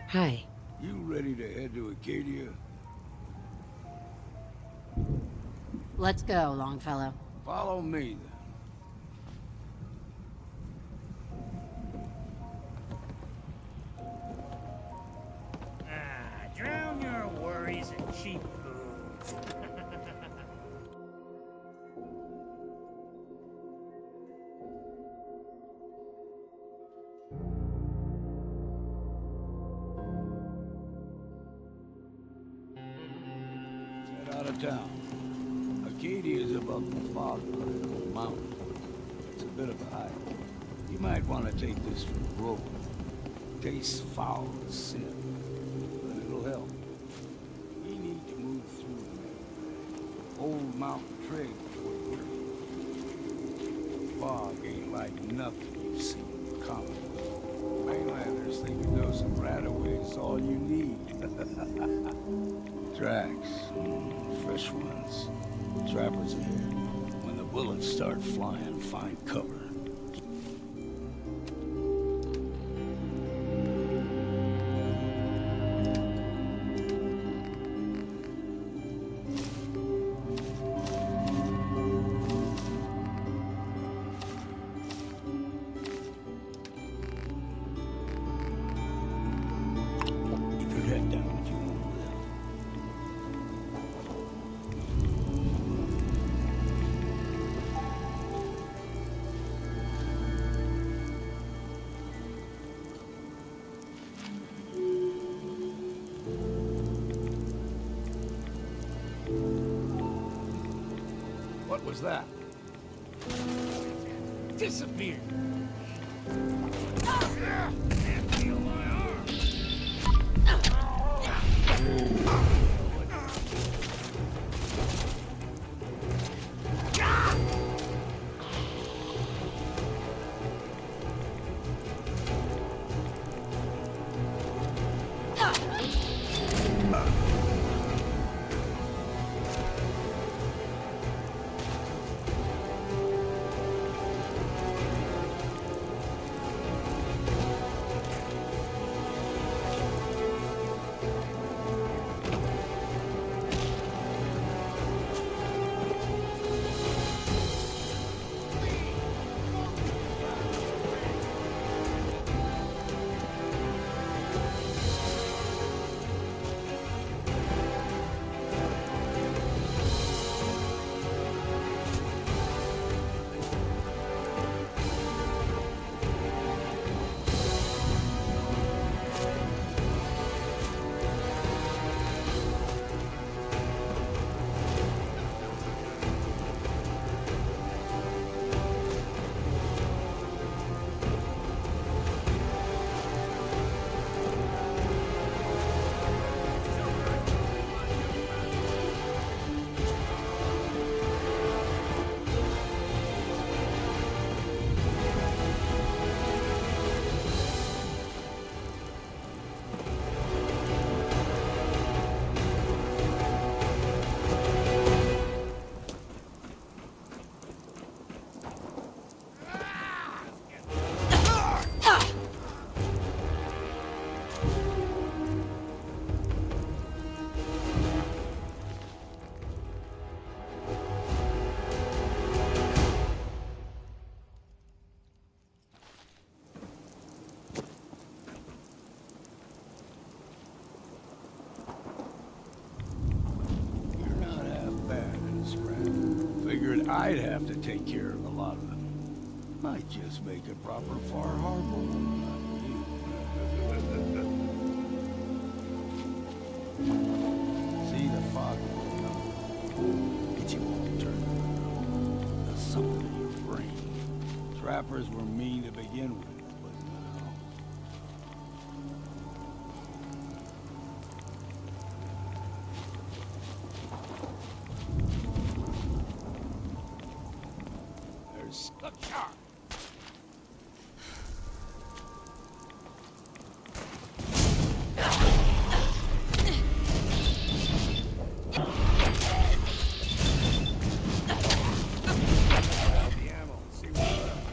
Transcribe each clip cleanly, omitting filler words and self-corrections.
Hi. You ready to head to Acadia? Let's go, Longfellow. Follow me, then. Drown your worries in cheap booze. Head out of town. Acadia is above the fog mountain. It's a bit of a hike. You might want to take this from Grover. Tastes foul as sin, but it'll help. We need to move through the old mountain trail toward Britain. Fog ain't like nothing you've seen in comic books. Mainlanders think a dose of Radaway is all you need. Tracks, fresh ones. Trappers ahead. When the bullets start flying, find cover. Keep your head down if you want to live. What was that? Disappear. You're not half bad in a scrap. Figured I'd have to take care of a lot of them. Might just make a proper Far Harbor one, not you. See the fog rolling up. It you won't turn around. There's something in your brain. Trappers were mean to begin with, but now... There's a car. Grab the ammo and see what's left.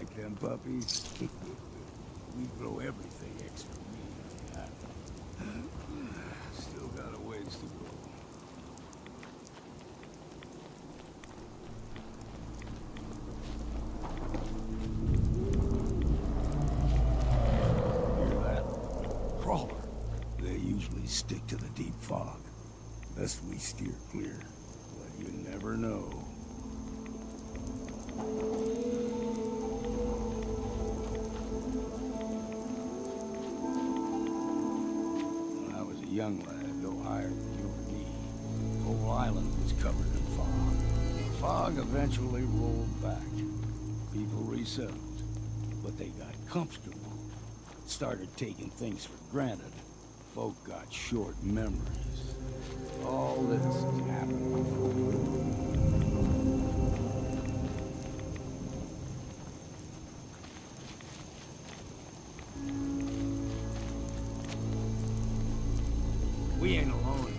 like them puppies? We grow everything extra mean. Still got a ways to go. Hear that? Crawler. They usually stick to the deep fog. Best we steer clear. But you never know. When I was a young lad, no higher than you or me, the whole island was covered in fog. The fog eventually rolled back. People resettled, but they got comfortable. Started taking things for granted. Folk got short memories. All this has happened before. We ain't alone here.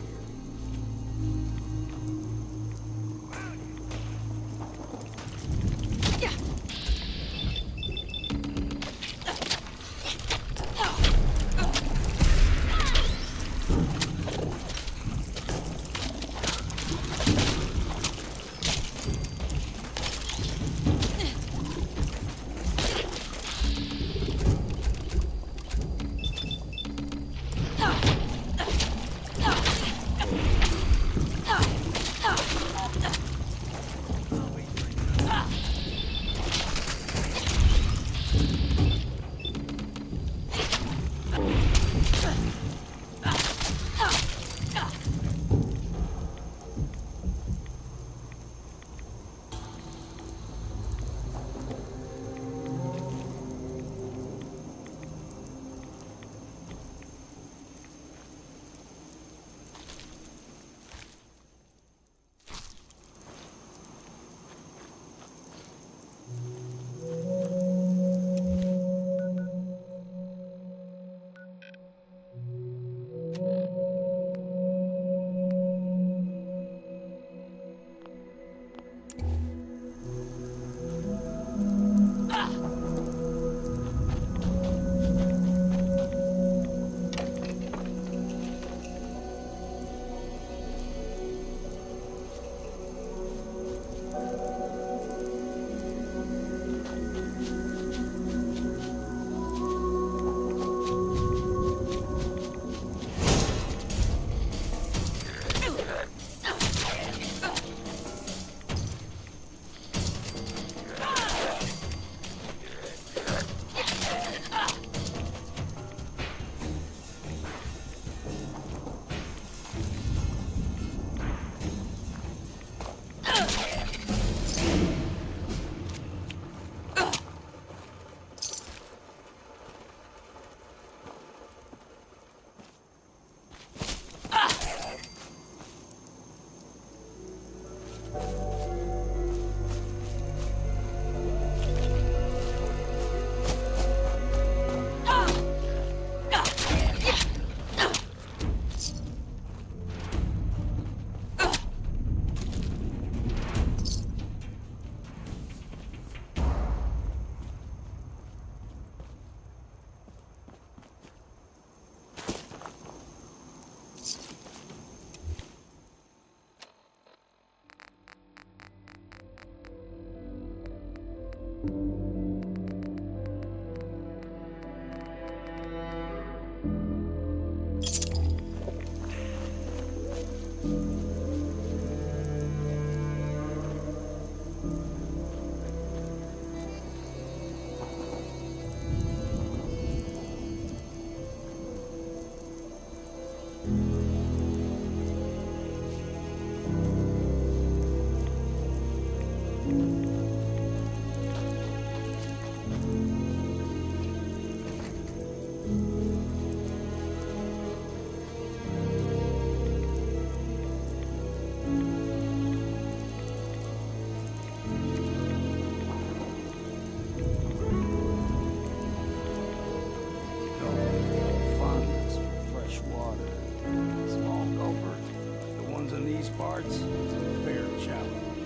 parts, it's a fair challenge.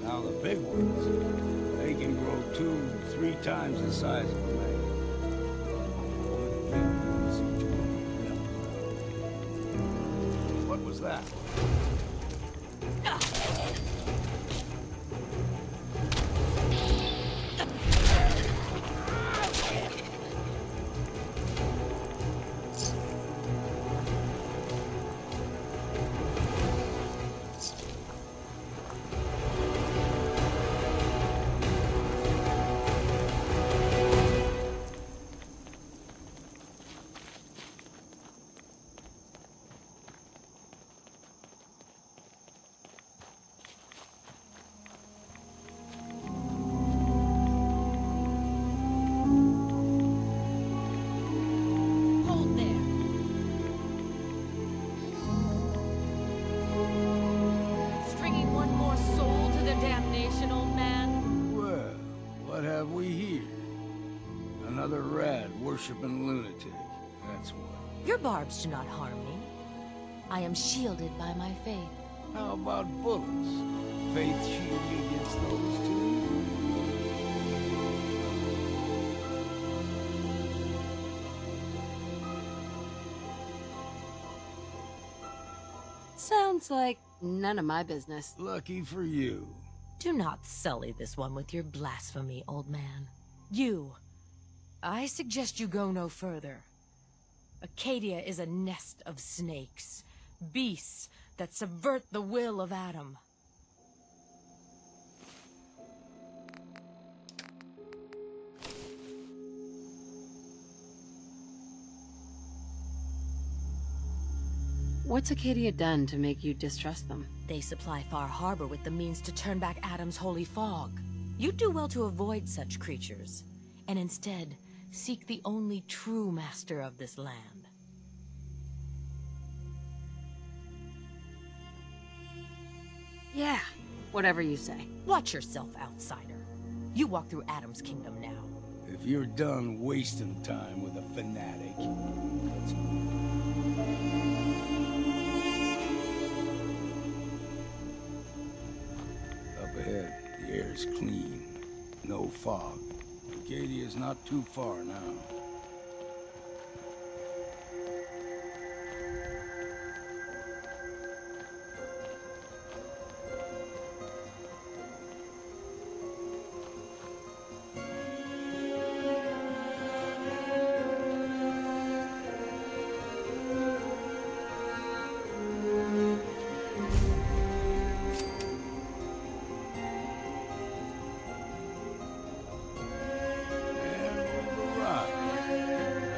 Now the big ones, they can grow 2-3 times the size of a man. Good thing easy to remember. What was that? Hold there. Stringing one more soul to their damnation, old man? Well, what have we here? Another rad-worshipping lunatic. That's what. Your barbs do not harm me. I am shielded by my faith. How about bullets? Faith shield you against those too? Sounds like none of my business. Lucky for you. Do not sully this one with your blasphemy, old man. You. I suggest you go no further. Acadia is a nest of snakes. Beasts that subvert the will of Adam. What's Acadia done to make you distrust them? They supply Far Harbor with the means to turn back Adam's holy fog. You'd do well to avoid such creatures, and instead seek the only true master of this land. Yeah, whatever you say. Watch yourself, outsider. You walk through Adam's kingdom now. If you're done wasting time with a fanatic, let's move. Up ahead, the air's clean. No fog. Acadia's not too far now.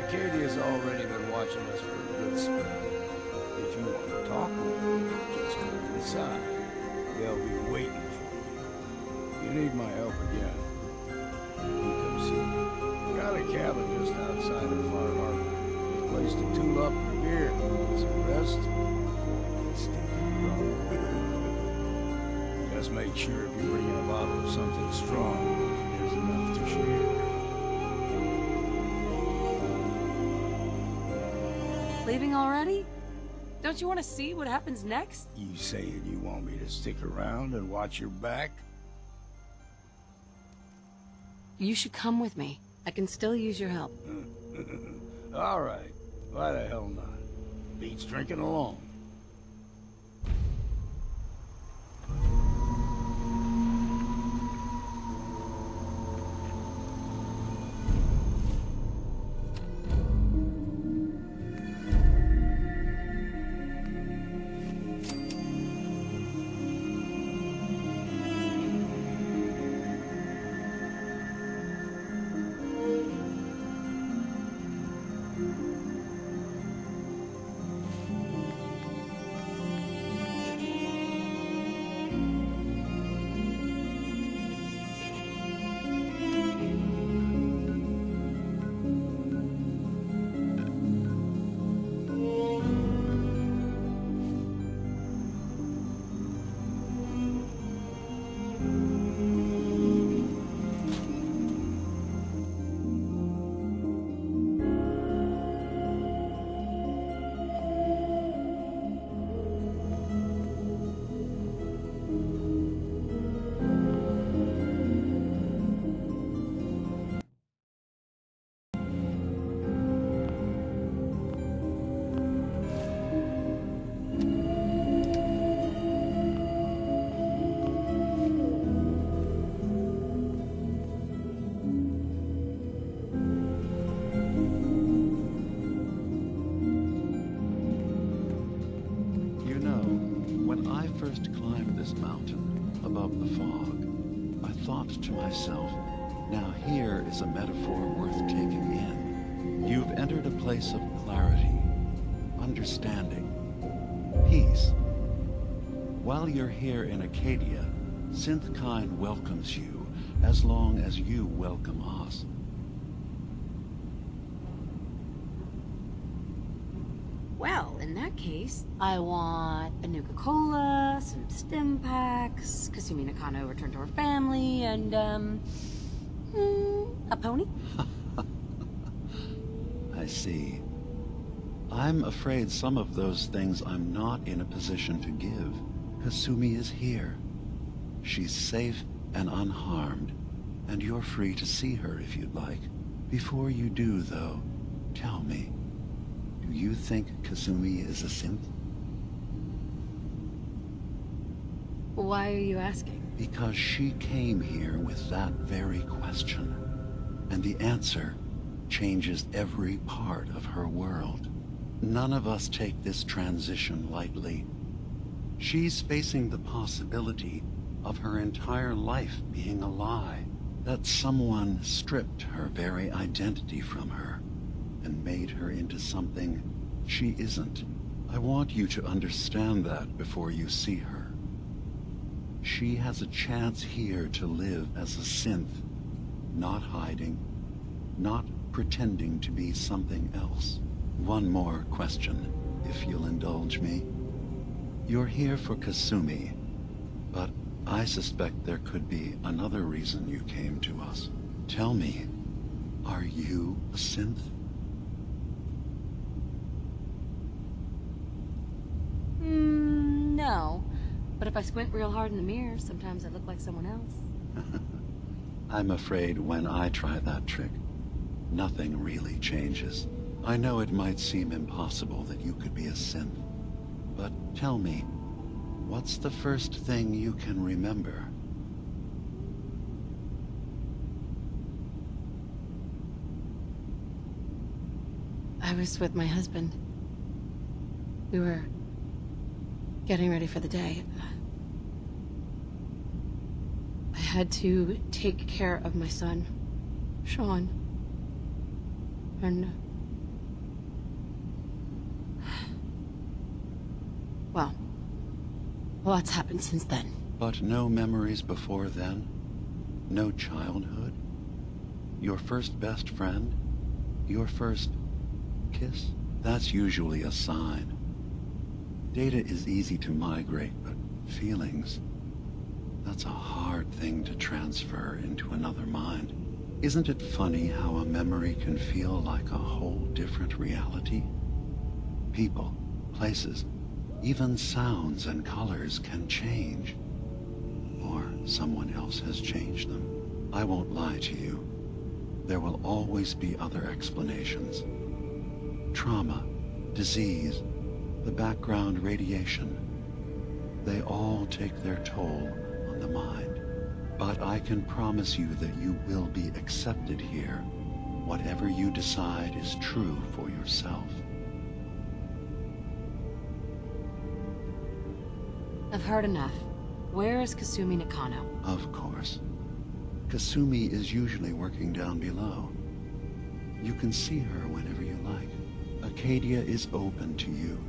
Acadia's already been watching us for a good spell. If you want to talk with them, just go inside. They'll be waiting for you. You need my help again, you come see me. Got a cabin just outside of Far Harbor. A place to tool up your gear, get some rest, before you get stinking drunk. Just make sure if you're bringing a bottle of something strong, there's enough to share. Leaving already? Don't you want to see what happens next? You saying you want me to stick around and watch your back? You should come with me. I can still use your help. All right. Why the hell not? Beats drinking alone. first climbed this mountain above the fog, I thought to myself, now here is a metaphor worth taking in. You've entered a place of clarity, understanding, peace. While you're here in Acadia, Synthkind welcomes you as long as you welcome us. Well, in that case, I want a Nuka-Cola, some stim packs, Kasumi Nakano returned to her family, and, a pony? I see. I'm afraid some of those things I'm not in a position to give. Kasumi is here. She's safe and unharmed, and you're free to see her if you'd like. Before you do, though, tell me, do you think Kasumi is a synth? Why are you asking? Because she came here with that very question, and the answer changes every part of her world. None of us take this transition lightly. She's facing the possibility of her entire life being a lie, that someone stripped her very identity from her and made her into something she isn't. I want you to understand that before you see her. She has a chance here to live as a synth, not hiding, not pretending to be something else. One more question, if you'll indulge me. You're here for Kasumi, but I suspect there could be another reason you came to us. Tell me, are you a synth? No. But if I squint real hard in the mirror, sometimes I look like someone else. I'm afraid when I try that trick, nothing really changes. I know it might seem impossible that you could be a synth, but tell me, what's the first thing you can remember? I was with my husband. We were getting ready for the day. I had to take care of my son, Sean. And... well, lots happened since then. But no memories before then? No childhood? Your first best friend? Your first kiss? That's usually a sign. Data is easy to migrate, but feelings, that's a hard thing to transfer into another mind. Isn't it funny how a memory can feel like a whole different reality? People, places, even sounds and colors can change. Or someone else has changed them. I won't lie to you. There will always be other explanations. Trauma, disease, the background radiation. They all take their toll on the mind. But I can promise you that you will be accepted here, whatever you decide is true for yourself. I've heard enough. Where is Kasumi Nakano? Of course. Kasumi is usually working down below. You can see her whenever you like. Acadia is open to you.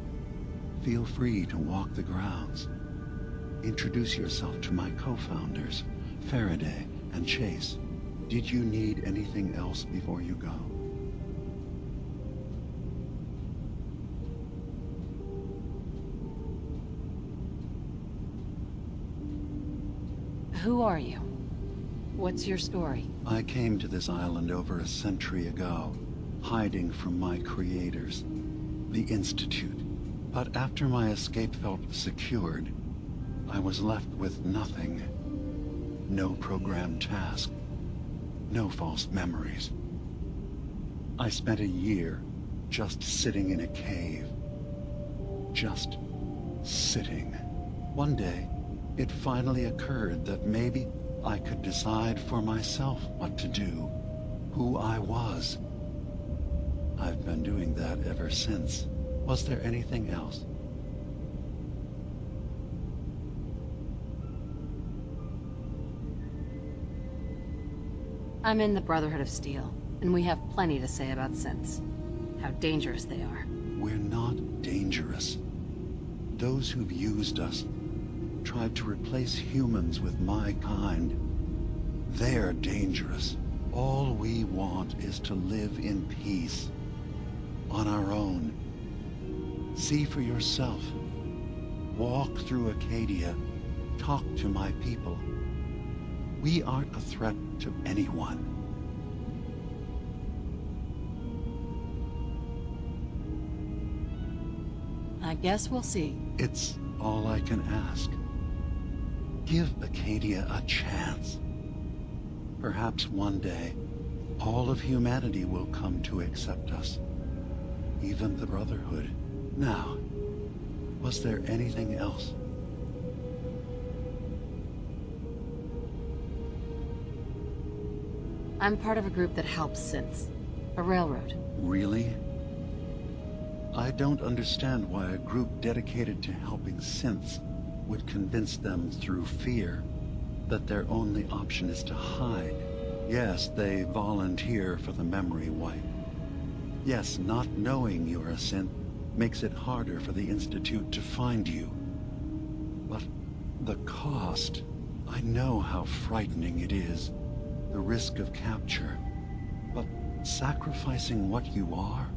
Feel free to walk the grounds. Introduce yourself to my co-founders, Faraday and Chase. Did you need anything else before you go? Who are you? What's your story? I came to this island over a century ago, hiding from my creators, the Institute. But after my escape felt secured, I was left with nothing. No programmed task. No false memories. I spent a year just sitting in a cave. Just sitting. One day, it finally occurred that maybe I could decide for myself what to do, who I was. I've been doing that ever since. Was there anything else? I'm in the Brotherhood of Steel, and we have plenty to say about synths. How dangerous they are. We're not dangerous. Those who've used us, tried to replace humans with my kind, they're dangerous. All we want is to live in peace. On our own. See for yourself. Walk through Acadia. Talk to my people. We aren't a threat to anyone. I guess we'll see. It's all I can ask. Give Acadia a chance. Perhaps one day, all of humanity will come to accept us. Even the Brotherhood. Now, was there anything else? I'm part of a group that helps synths. A railroad. Really? I don't understand why a group dedicated to helping synths would convince them through fear that their only option is to hide. Yes, they volunteer for the memory wipe. Yes, not knowing you're a synth makes it harder for the Institute to find you. But the cost, I know how frightening it is. The risk of capture. But sacrificing what you are?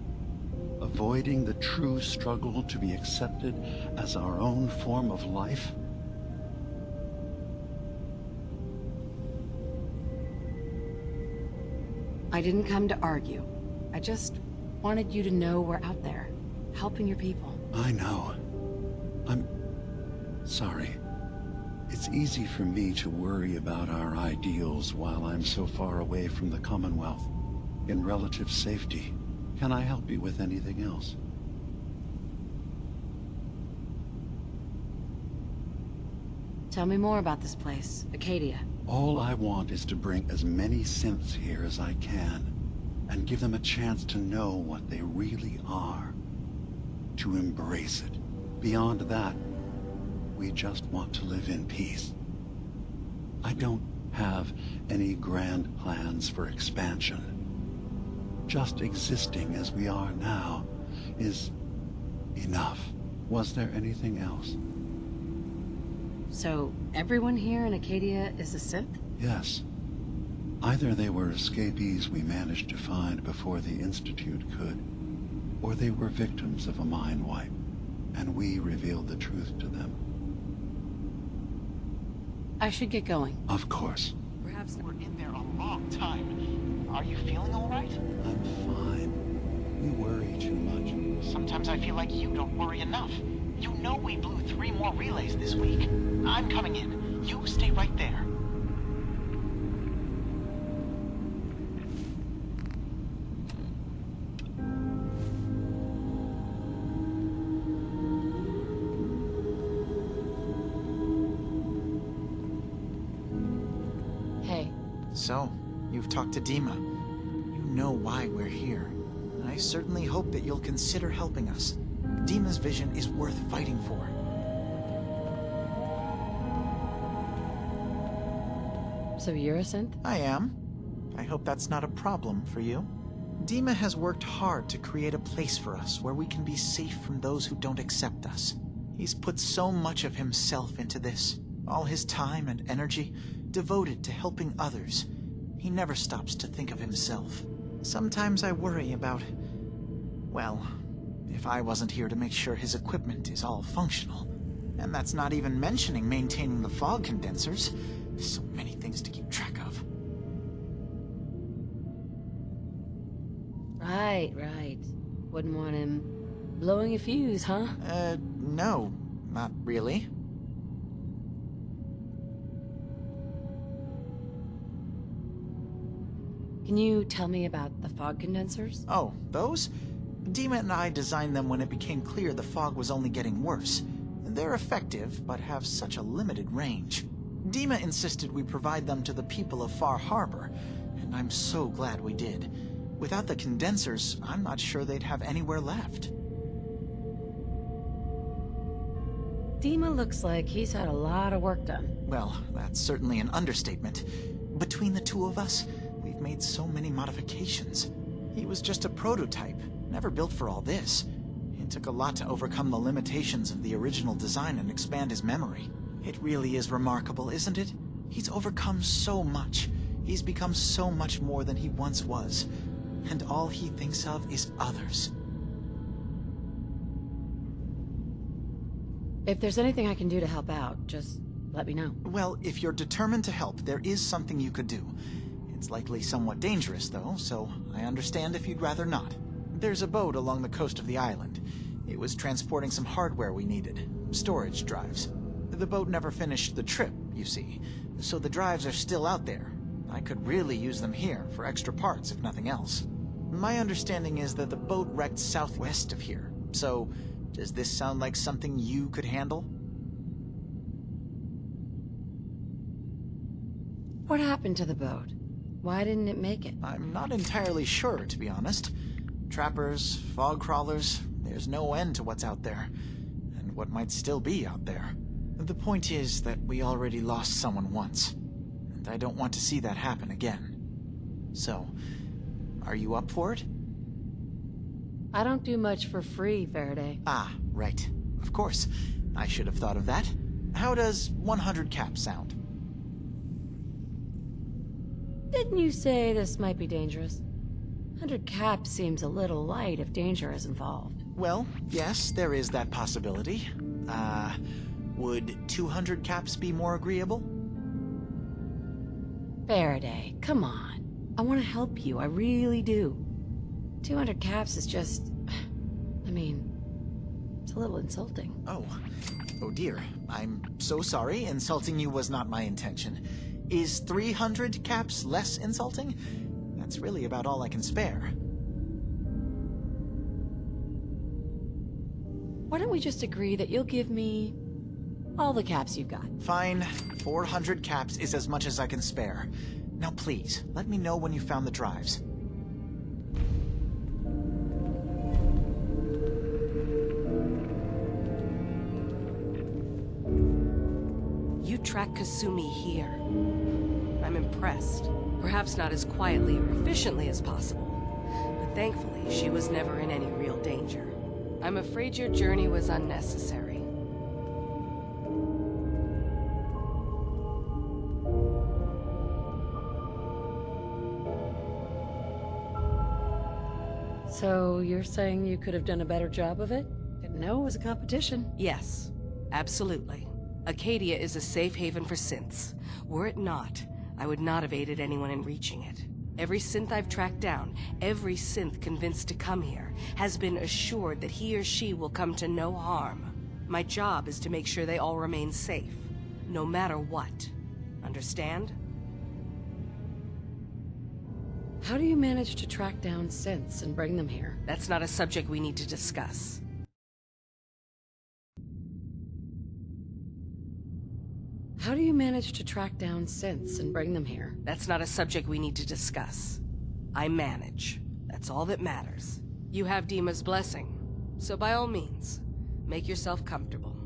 Avoiding the true struggle to be accepted as our own form of life? I didn't come to argue. I just wanted you to know we're out there, helping your people. I know. I'm sorry. It's easy for me to worry about our ideals while I'm so far away from the Commonwealth, in relative safety. Can I help you with anything else? Tell me more about this place, Acadia. All I want is to bring as many synths here as I can, and give them a chance to know what they really are. To embrace it. Beyond that, we just want to live in peace. I don't have any grand plans for expansion. Just existing as we are now is enough. Was there anything else? So, everyone here in Acadia is a synth? Yes. Either they were escapees we managed to find before the Institute could, or they were victims of a mind wipe, and we revealed the truth to them. I should get going. Of course. Perhaps we're in there a long time. Are you feeling all right? I'm fine. You worry too much. Sometimes I feel like you don't worry enough. You know we blew 3 more relays this week. I'm coming in. You stay right there. Hey. So, you've talked to Dima. You know why we're here. I certainly hope that you'll consider helping us. Dima's vision is worth fighting for. So you're a synth? I am. I hope that's not a problem for you. Dima has worked hard to create a place for us where we can be safe from those who don't accept us. He's put so much of himself into this, all his time and energy devoted to helping others. He never stops to think of himself. Sometimes I worry about, well, if I wasn't here to make sure his equipment is all functional. And that's not even mentioning maintaining the fog condensers. So many things to keep track of. Right. Wouldn't want him blowing a fuse, huh? No, not really. Can you tell me about the fog condensers? Oh, those? Dima and I designed them when it became clear the fog was only getting worse. They're effective, but have such a limited range. Dima insisted we provide them to the people of Far Harbor, and I'm so glad we did. Without the condensers, I'm not sure they'd have anywhere left. Dima looks like he's had a lot of work done. Well, that's certainly an understatement. Between the two of us, We've made so many modifications. He was just a prototype, never built for all this. It took a lot to overcome the limitations of the original design and expand his memory. It really is remarkable, isn't it? He's overcome so much. He's become so much more than he once was. And all he thinks of is others. If there's anything I can do to help out, just let me know. Well, if you're determined to help, there is something you could do. It's likely somewhat dangerous, though, so I understand if you'd rather not. There's a boat along the coast of the island. It was transporting some hardware we needed. Storage drives. The boat never finished the trip, you see, so the drives are still out there. I could really use them here for extra parts, if nothing else. My understanding is that the boat wrecked southwest of here, so does this sound like something you could handle? What happened to the boat? Why didn't it make it? I'm not entirely sure, to be honest. Trappers, fog crawlers, there's no end to what's out there, and what might still be out there. The point is that we already lost someone once, and I don't want to see that happen again. So, are you up for it? I don't do much for free, Faraday. Ah, right. Of course. I should have thought of that. How does 100 caps sound? Didn't you say this might be dangerous? 100 caps seems a little light if danger is involved. Well, yes, there is that possibility. Would 200 caps be more agreeable? Faraday, come on. I want to help you, I really do. 200 caps is just... I mean, it's a little insulting. Oh dear. I'm so sorry. Insulting you was not my intention. Is 300 caps less insulting? That's really about all I can spare. Why don't we just agree that you'll give me all the caps you've got? Fine. 400 caps is as much as I can spare. Now please, let me know when you found the drives. You track Kasumi here. I'm impressed. Perhaps not as quietly or efficiently as possible, but thankfully she was never in any real danger. I'm afraid your journey was unnecessary. So you're saying you could have done a better job of it? Didn't know it was a competition. Yes, absolutely. Acadia is a safe haven for synths. Were it not, I would not have aided anyone in reaching it. Every synth I've tracked down, every synth convinced to come here, has been assured that he or she will come to no harm. My job is to make sure they all remain safe, no matter what. Understand? How do you manage to track down synths and bring them here? That's not a subject we need to discuss. How do you manage to track down synths and bring them here? That's not a subject we need to discuss. I manage. That's all that matters. You have Dima's blessing, so by all means, make yourself comfortable.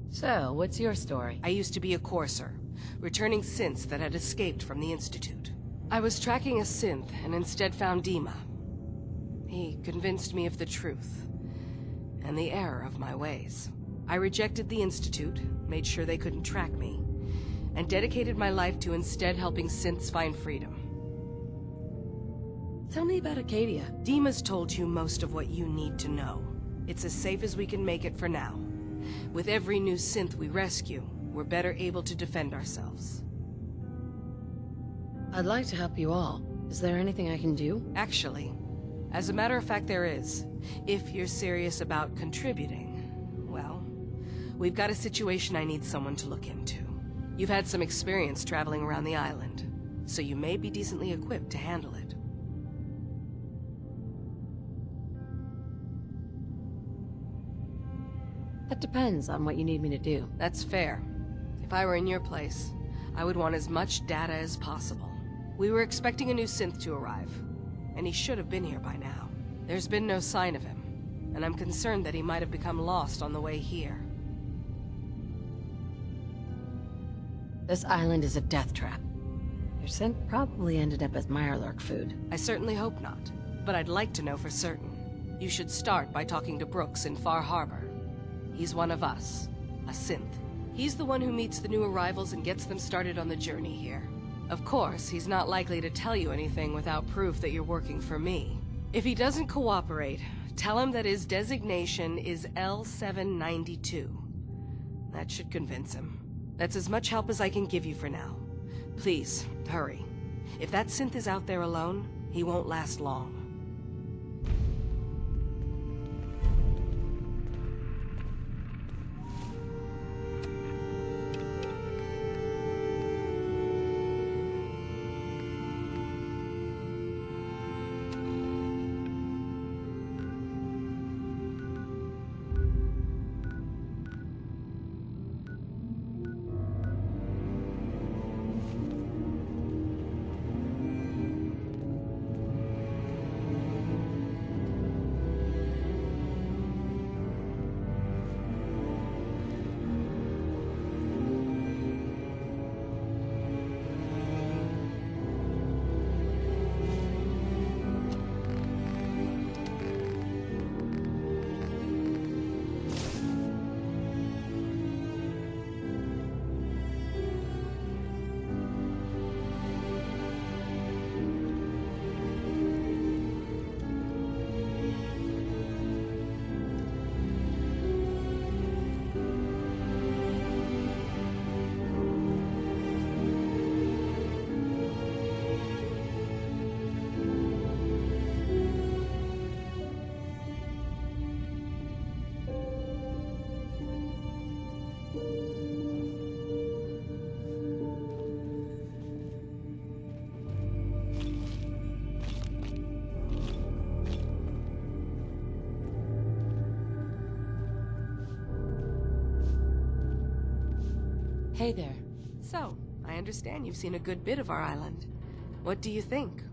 So, what's your story? I used to be a courser, returning synths that had escaped from the Institute. I was tracking a synth and instead found Dima. He convinced me of the truth, and the error of my ways. I rejected the Institute, made sure they couldn't track me, and dedicated my life to instead helping synths find freedom. Tell me about Acadia. Dima's told you most of what you need to know. It's as safe as we can make it for now. With every new synth we rescue, we're better able to defend ourselves. I'd like to help you all. Is there anything I can do? Actually, as a matter of fact there is. If you're serious about contributing, well, we've got a situation I need someone to look into. You've had some experience traveling around the island, so you may be decently equipped to handle it. That depends on what you need me to do. That's fair. If I were in your place, I would want as much data as possible. We were expecting a new synth to arrive, and he should have been here by now. There's been no sign of him, and I'm concerned that he might have become lost on the way here. This island is a death trap. Your synth probably ended up as Mirelurk food. I certainly hope not, but I'd like to know for certain. You should start by talking to Brooks in Far Harbor. He's one of us, a synth. He's the one who meets the new arrivals and gets them started on the journey here. Of course, he's not likely to tell you anything without proof that you're working for me. If he doesn't cooperate, tell him that his designation is L792. That should convince him. That's as much help as I can give you for now. Please, hurry. If that synth is out there alone, he won't last long. Hey there. So, I understand you've seen a good bit of our island. What do you think?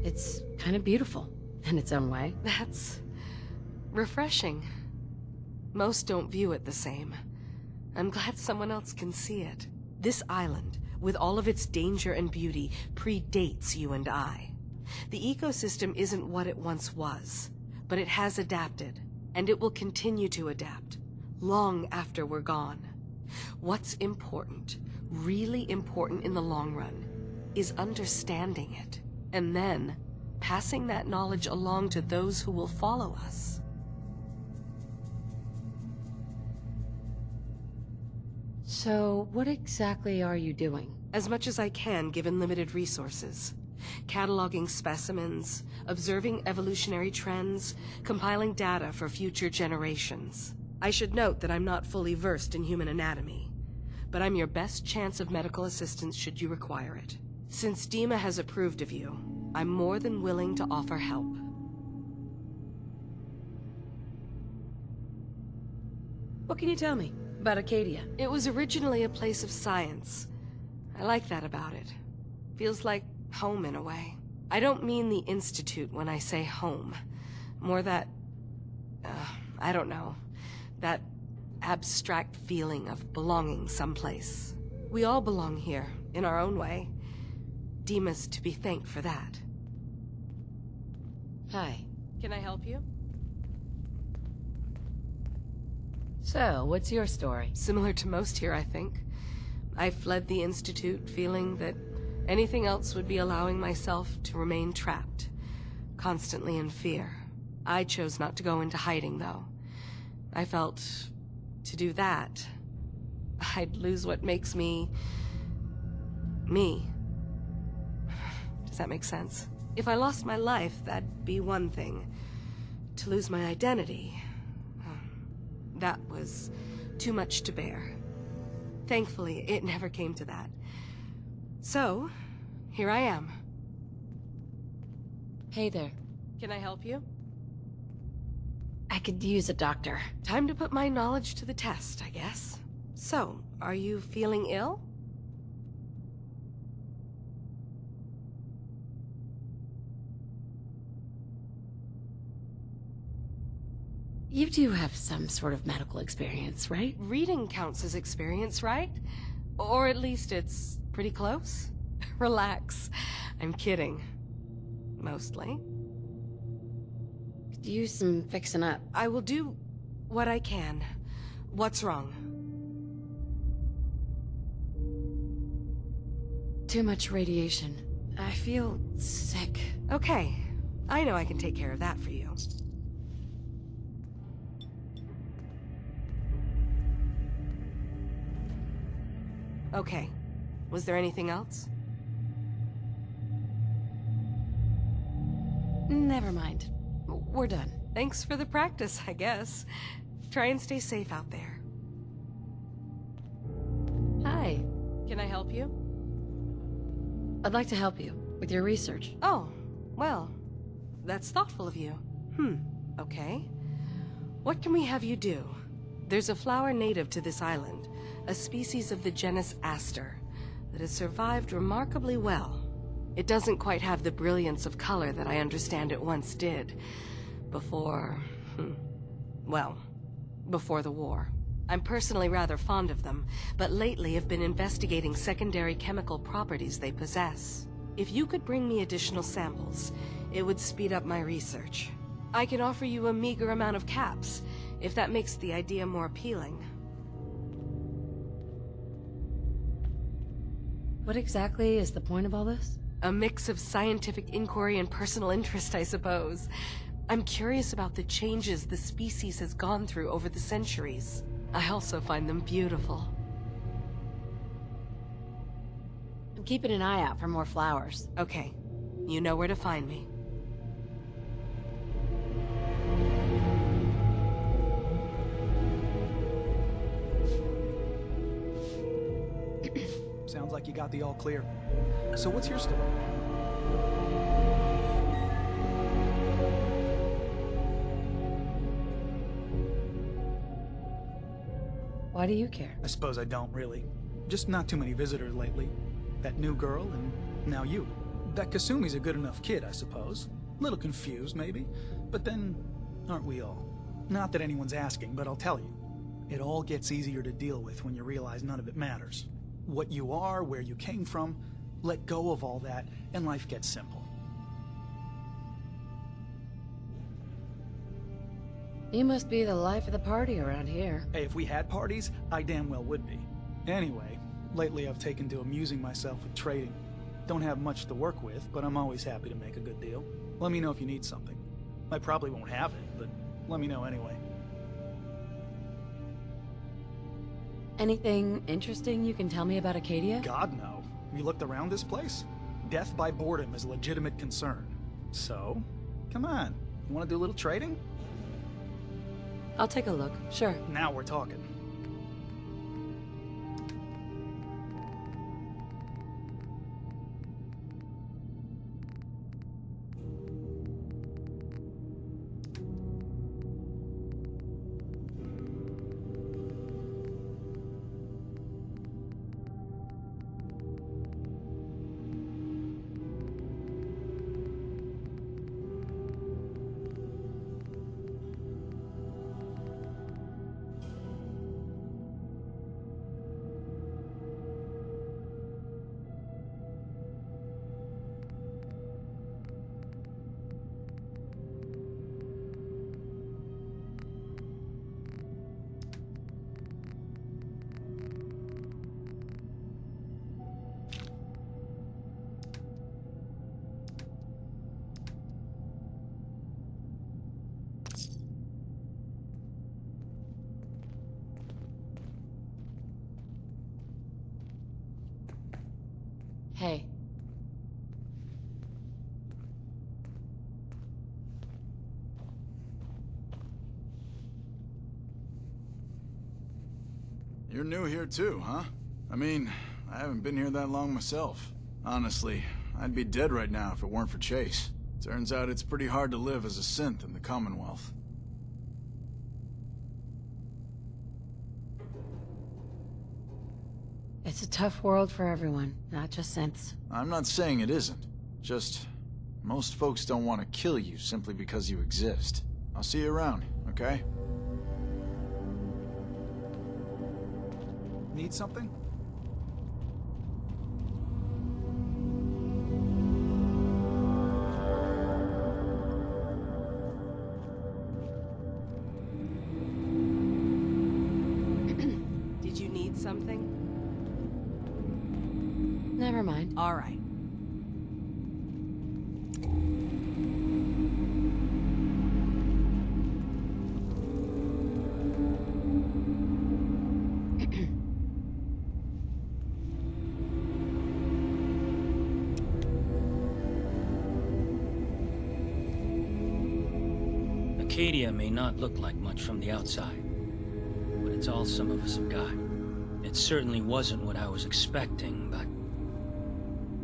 It's kind of beautiful, in its own way. That's refreshing. Most don't view it the same. I'm glad someone else can see it. This island, with all of its danger and beauty, predates you and I. The ecosystem isn't what it once was, but it has adapted, and it will continue to adapt, long after we're gone. What's important, really important in the long run, is understanding it, and then passing that knowledge along to those who will follow us. So, what exactly are you doing? As much as I can, given limited resources. Cataloging specimens, observing evolutionary trends, compiling data for future generations. I should note that I'm not fully versed in human anatomy, but I'm your best chance of medical assistance should you require it. Since Dima has approved of you, I'm more than willing to offer help. What can you tell me about Acadia? It was originally a place of science. I like that about it. Feels like home in a way. I don't mean the Institute when I say home. More that, I don't know, that abstract feeling of belonging someplace. We all belong here, in our own way. Dima's to be thanked for that. Hi. Can I help you? So, what's your story? Similar to most here, I think. I fled the Institute feeling that anything else would be allowing myself to remain trapped, constantly in fear. I chose not to go into hiding, though. I felt to do that, I'd lose what makes me... me. Does that make sense? If I lost my life, that'd be one thing. To lose my identity, that was too much to bear. Thankfully, it never came to that. So, here I am. Hey there. Can I help you? I could use a doctor. Time to put my knowledge to the test, I guess. So, are you feeling ill? You do have some sort of medical experience, right? Reading counts as experience, right? Or at least it's pretty close. Relax. I'm kidding. Mostly. Could use some fixing up. I will do what I can. What's wrong? Too much radiation. I feel sick. Okay. I know I can take care of that for you. Okay. Was there anything else? Never mind. We're done. Thanks for the practice, I guess. Try and stay safe out there. Hi. Can I help you? I'd like to help you with your research. Oh, well, that's thoughtful of you. Okay. What can we have you do? There's a flower native to this island, a species of the genus Aster, that has survived remarkably well. It doesn't quite have the brilliance of color that I understand it once did. Before the war. I'm personally rather fond of them, but lately have been investigating secondary chemical properties they possess. If you could bring me additional samples, it would speed up my research. I can offer you a meager amount of caps, if that makes the idea more appealing. What exactly is the point of all this? A mix of scientific inquiry and personal interest, I suppose. I'm curious about the changes the species has gone through over the centuries. I also find them beautiful. I'm keeping an eye out for more flowers. Okay, you know where to find me. Sounds like you got the all clear. So what's your story? Why do you care? I suppose I don't really. Just not too many visitors lately. That new girl, and now you. That Kasumi's a good enough kid, I suppose. Little confused, maybe. But then, aren't we all? Not that anyone's asking, but I'll tell you. It all gets easier to deal with when you realize none of it matters. What you are, where you came from, let go of all that, and life gets simple. You must be the life of the party around here. Hey, if we had parties, I damn well would be. Anyway, lately I've taken to amusing myself with trading. Don't have much to work with, but I'm always happy to make a good deal. Let me know if you need something. I probably won't have it, but let me know anyway. Anything interesting you can tell me about Acadia? God, no. Have you looked around this place? Death by boredom is a legitimate concern. So, come on. You want to do a little trading? I'll take a look, sure. Now we're talking. Hey. You're new here too, huh? I mean, I haven't been here that long myself. Honestly, I'd be dead right now if it weren't for Chase. Turns out it's pretty hard to live as a synth in the Commonwealth. It's a tough world for everyone, not just synths. I'm not saying it isn't. Just, most folks don't want to kill you simply because you exist. I'll see you around, okay? Need something? Did you need something? Never mind. All right. Acadia may not look like much from the outside, but it's all some of us have got. It certainly wasn't what I was expecting, but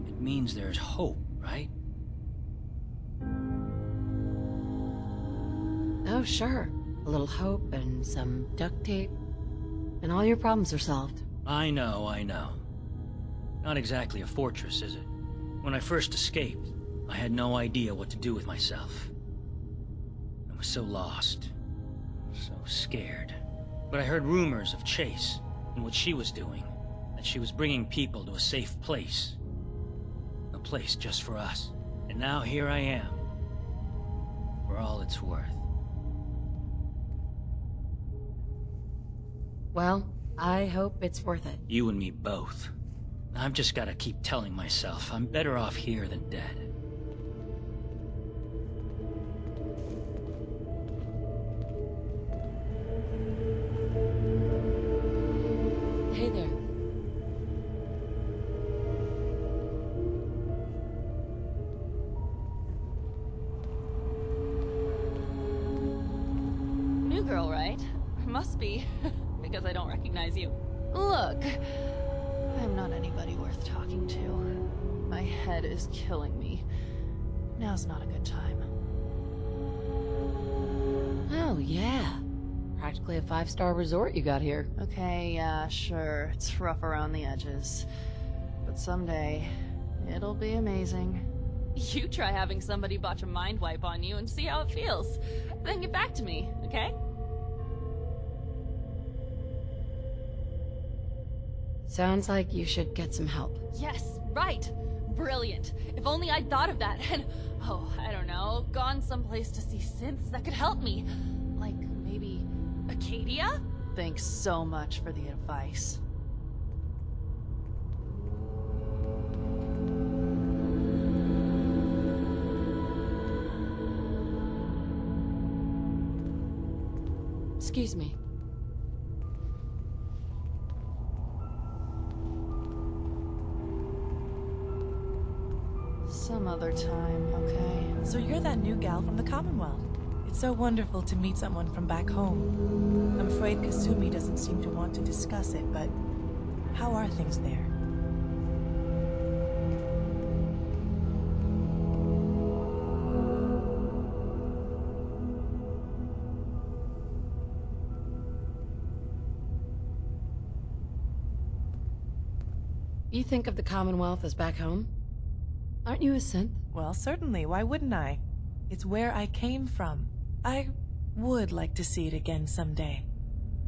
it means there's hope, right? Oh, sure. A little hope and some duct tape, and all your problems are solved. I know, I know. Not exactly a fortress, is it? When I first escaped, I had no idea what to do with myself. I was so lost, so scared. But I heard rumors of Chase and what she was doing, that she was bringing people to a safe place. A place just for us. And now here I am, for all it's worth. Well, I hope it's worth it. You and me both. I've just gotta keep telling myself I'm better off here than dead. Hey there. New girl, right? Must be, because I don't recognize you. Look, I'm not anybody worth talking to. My head is killing me. Now's not a good time. Oh, yeah. Practically a 5-star resort you got here. Okay, yeah, sure. It's rough around the edges. But someday, it'll be amazing. You try having somebody botch a mind wipe on you and see how it feels. Then get back to me, okay? Sounds like you should get some help. Yes, right. Brilliant. If only I'd thought of that and, oh, I don't know, gone someplace to see synths that could help me. Like, maybe Acadia? Thanks so much for the advice. Excuse me. Some other time, okay? So you're that new gal from the Commonwealth. It's so wonderful to meet someone from back home. I'm afraid Kasumi doesn't seem to want to discuss it, but how are things there? You think of the Commonwealth as back home? Aren't you a synth? Well, certainly. Why wouldn't I? It's where I came from. I would like to see it again someday.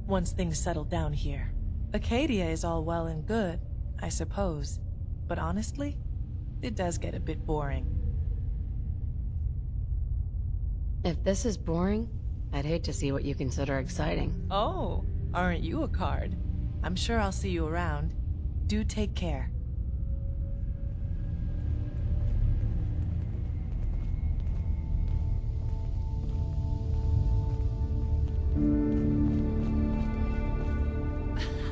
Once things settle down here. Acadia is all well and good, I suppose. But honestly, it does get a bit boring. If this is boring, I'd hate to see what you consider exciting. Oh, aren't you a card? I'm sure I'll see you around. Do take care.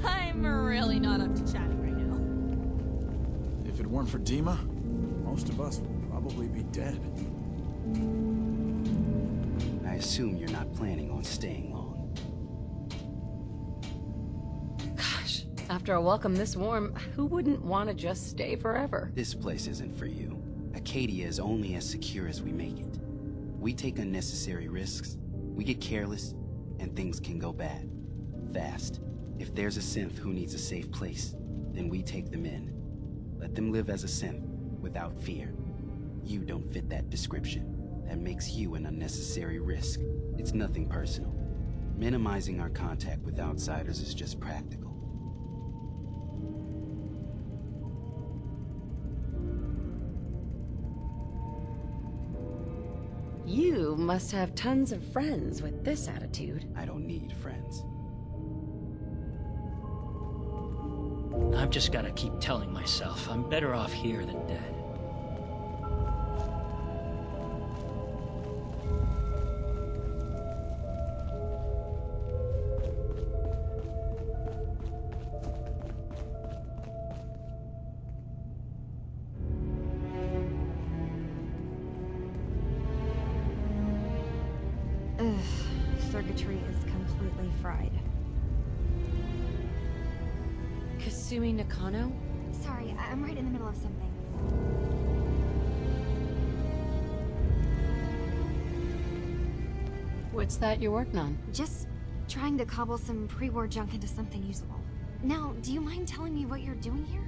I'm really not up to chatting right now. If it weren't for Dima, most of us would probably be dead. I assume you're not planning on staying long. Gosh, after a welcome this warm, who wouldn't want to just stay forever? This place isn't for you. Acadia is only as secure as we make it. We take unnecessary risks, we get careless, and things can go bad. Fast. If there's a synth who needs a safe place, then we take them in. Let them live as a synth, without fear. You don't fit that description. That makes you an unnecessary risk. It's nothing personal. Minimizing our contact with outsiders is just practical. You must have tons of friends with this attitude. I don't need friends. I've just gotta keep telling myself I'm better off here than dead. Ugh, circuitry is completely fried. Kasumi Nakano? Sorry, I'm right in the middle of something. What's that you're working on? Just trying to cobble some pre-war junk into something usable. Now, do you mind telling me what you're doing here?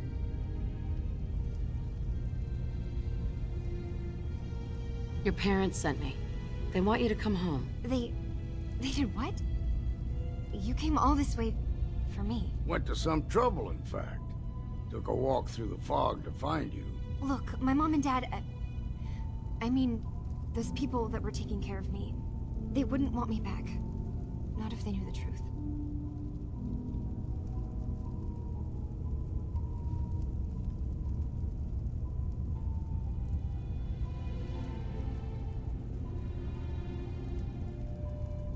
Your parents sent me. They want you to come home. They did what? You came all this way for me. Went to some trouble, in fact. Took a walk through the fog to find you. Look, my mom and dad... I mean, those people that were taking care of me, they wouldn't want me back. Not if they knew the truth.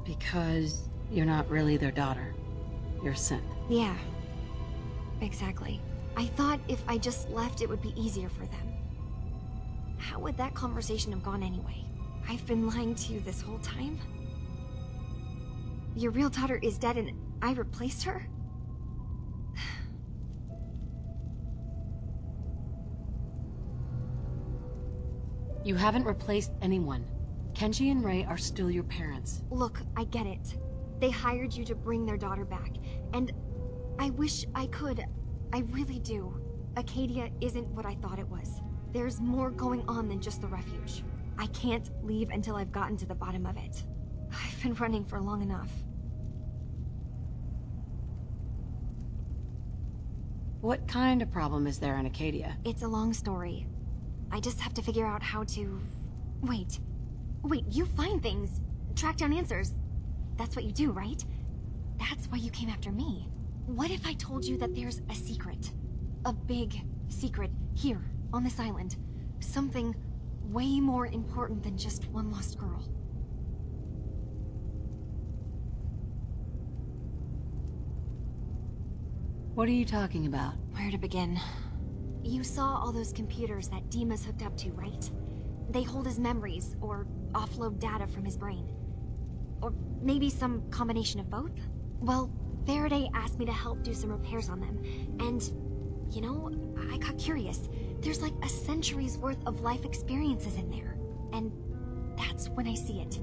Because you're not really their daughter. You're a synth. Yeah, exactly. I thought if I just left, it would be easier for them. How would that conversation have gone anyway? I've been lying to you this whole time? Your real daughter is dead and I replaced her? You haven't replaced anyone. Kenji and Rei are still your parents. Look, I get it. They hired you to bring their daughter back, and I wish I could. I really do. Acadia isn't what I thought it was. There's more going on than just the refuge. I can't leave until I've gotten to the bottom of it. I've been running for long enough. What kind of problem is there in Acadia? It's a long story. I just have to figure out how to... Wait, you find things, track down answers. That's what you do, right? That's why you came after me. What if I told you that there's a secret? A big secret here, on this island. Something way more important than just one lost girl. What are you talking about? Where to begin? You saw all those computers that Dima's hooked up to, right? They hold his memories, or offload data from his brain. Or maybe some combination of both? Well, Faraday asked me to help do some repairs on them, and, you know, I got curious. There's like a century's worth of life experiences in there. And that's when I see it.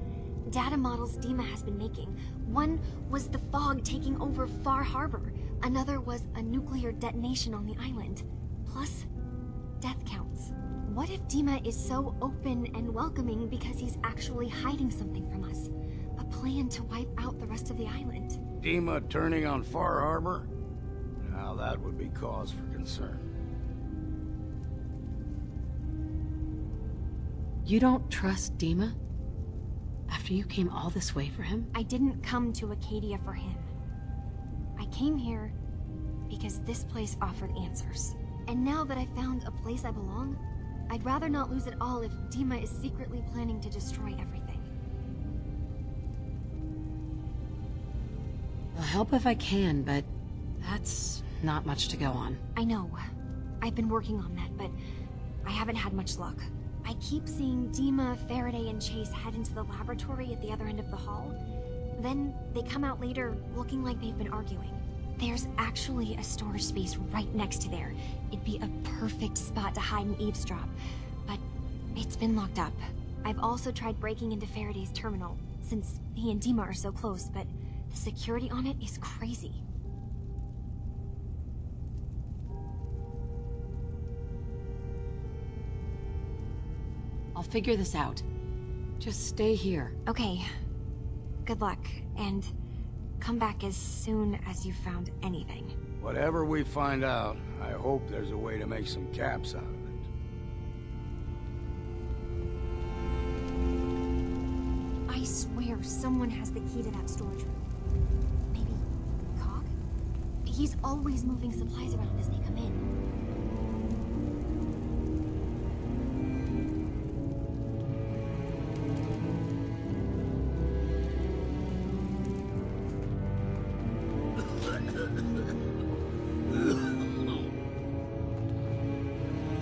Data models Dima has been making. One was the fog taking over Far Harbor. Another was a nuclear detonation on the island. Plus, death counts. What if Dima is so open and welcoming because he's actually hiding something from us? A plan to wipe out the rest of the island. Dima turning on Far Harbor? Now that would be cause for concern. You don't trust Dima? After you came all this way for him? I didn't come to Acadia for him. I came here because this place offered answers. And now that I found a place I belong, I'd rather not lose it all if Dima is secretly planning to destroy everything. I'll help if I can, but that's not much to go on. I know. I've been working on that, but I haven't had much luck. I keep seeing Dima, Faraday, and Chase head into the laboratory at the other end of the hall. Then they come out later looking like they've been arguing. There's actually a storage space right next to there. It'd be a perfect spot to hide and eavesdrop, but it's been locked up. I've also tried breaking into Faraday's terminal, since he and Dima are so close, but the security on it is crazy. I'll figure this out. Just stay here. Okay. Good luck, and come back as soon as you've found anything. Whatever we find out, I hope there's a way to make some caps out of it. someone has the key to that storage room. Maybe Cog? He's always moving supplies around as they come in.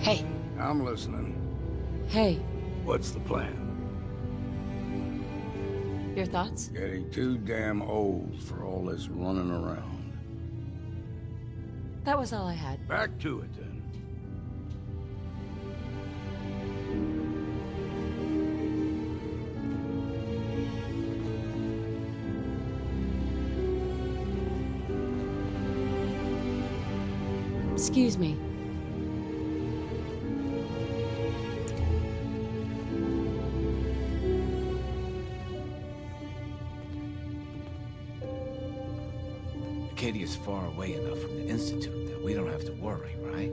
Hey. I'm listening. Hey. What's the plan? Your thoughts? Getting too damn old for all this running around. That was all I had. Back to it, then. Excuse me. Acadia's far away enough from the Institute that we don't have to worry, right?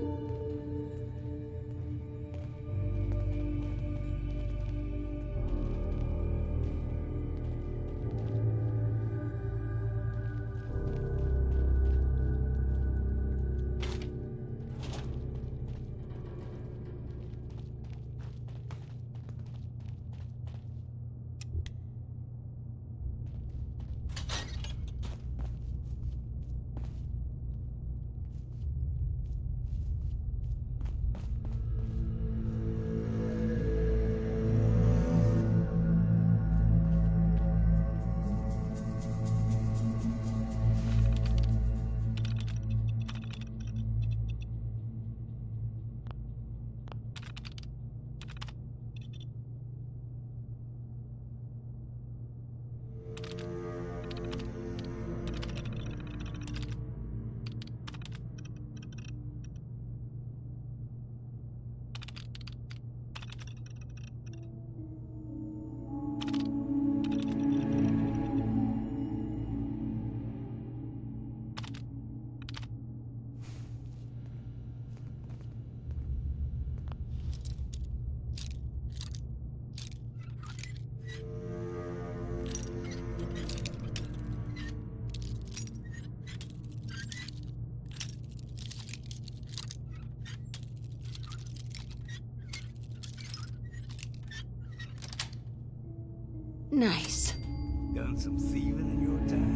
Nice. Done some thieving in your time?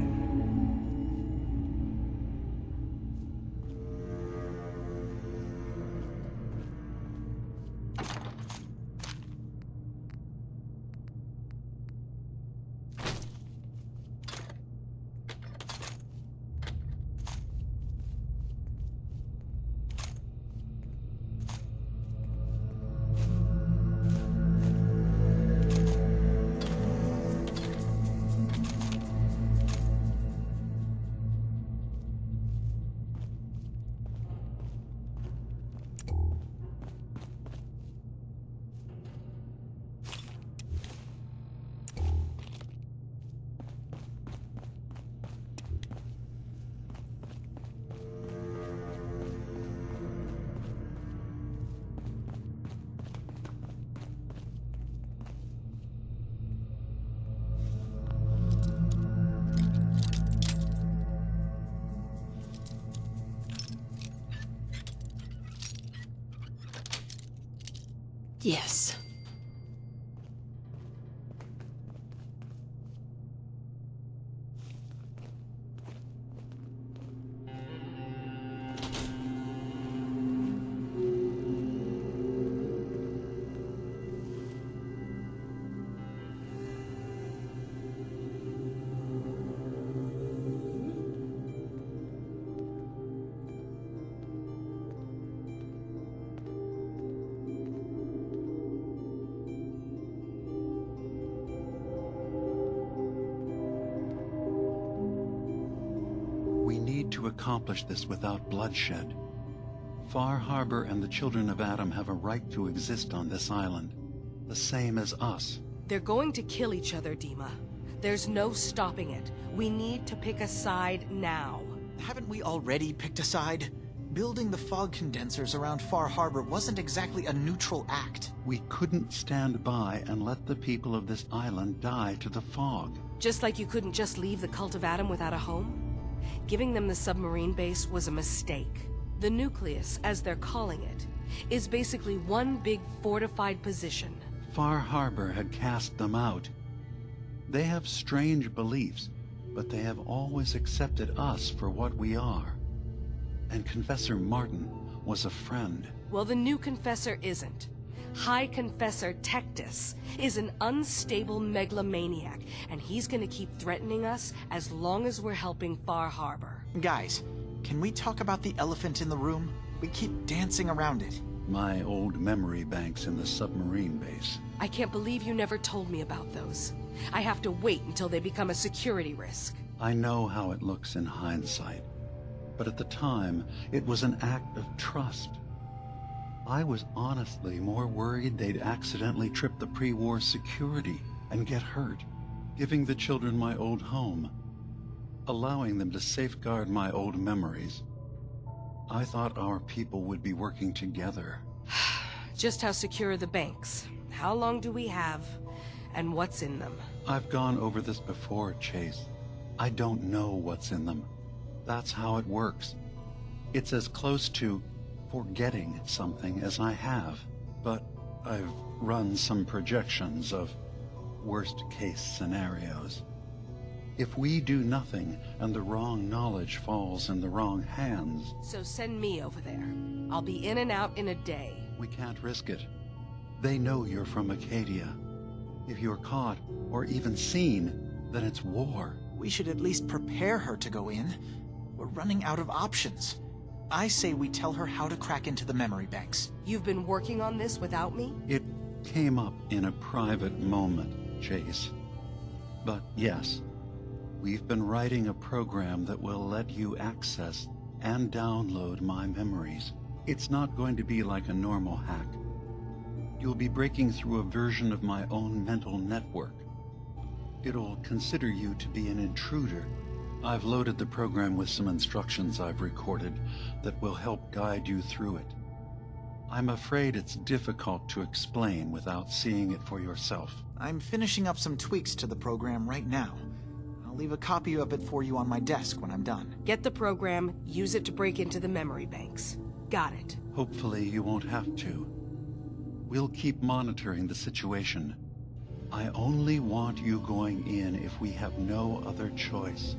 Yes. To accomplish this without bloodshed. Far Harbor and the children of Adam have a right to exist on this island, the same as us. They're going to kill each other, Dima. There's no stopping it. We need to pick a side now. Haven't we already picked a side? Building the fog condensers around Far Harbor wasn't exactly a neutral act. We couldn't stand by and let the people of this island die to the fog. Just like you couldn't just leave the Cult of Adam without a home? Giving them the submarine base was a mistake. The nucleus, as they're calling it, is basically one big fortified position. Far Harbor had cast them out. They have strange beliefs, but they have always accepted us for what we are. And Confessor Martin was a friend. Well, the new Confessor isn't. High Confessor Tectus is an unstable megalomaniac, and he's gonna keep threatening us as long as we're helping Far Harbor. Guys, can we talk about the elephant in the room? We keep dancing around it. My old memory banks in the submarine base. I can't believe you never told me about those. I have to wait until they become a security risk. I know how it looks in hindsight, but at the time, it was an act of trust. I was honestly more worried they'd accidentally trip the pre-war security and get hurt, giving the children my old home, allowing them to safeguard my old memories. I thought our people would be working together. Just how secure are the banks? How long do we have? And what's in them? I've gone over this before, Chase. I don't know what's in them. That's how it works. It's as close to forgetting something as I have. But I've run some projections of worst-case scenarios. If we do nothing and the wrong knowledge falls in the wrong hands... So send me over there. I'll be in and out in a day. We can't risk it. They know you're from Acadia. If you're caught, or even seen, then it's war. We should at least prepare her to go in. We're running out of options. I say we tell her how to crack into the memory banks. You've been working on this without me? It came up in a private moment, Chase. But yes, we've been writing a program that will let you access and download my memories. It's not going to be like a normal hack. You'll be breaking through a version of my own mental network. It'll consider you to be an intruder. I've loaded the program with some instructions I've recorded that will help guide you through it. I'm afraid it's difficult to explain without seeing it for yourself. I'm finishing up some tweaks to the program right now. I'll leave a copy of it for you on my desk when I'm done. Get the program, use it to break into the memory banks. Got it. Hopefully you won't have to. We'll keep monitoring the situation. I only want you going in if we have no other choice.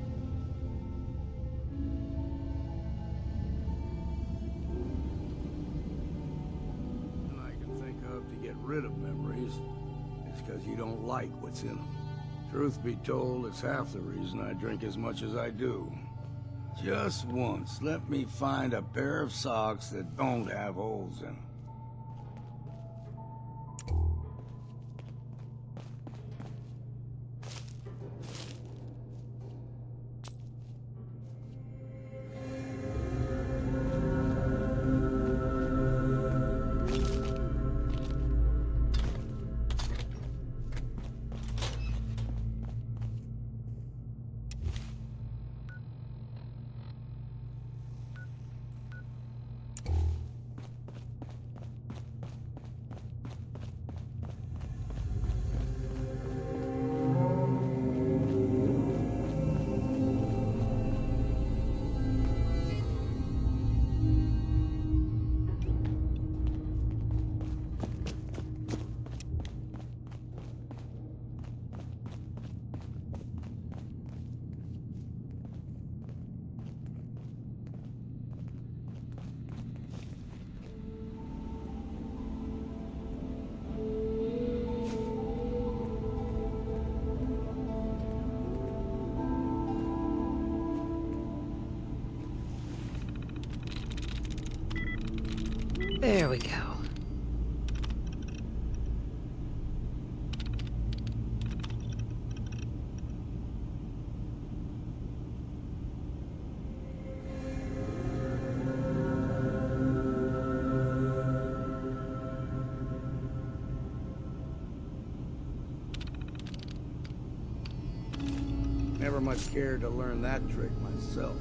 I can think of to get rid of memories is because you don't like what's in them. Truth be told, it's half the reason I drink as much as I do. Just once, let me find a pair of socks that don't have holes in them. There we go. Never much cared to learn that trick myself.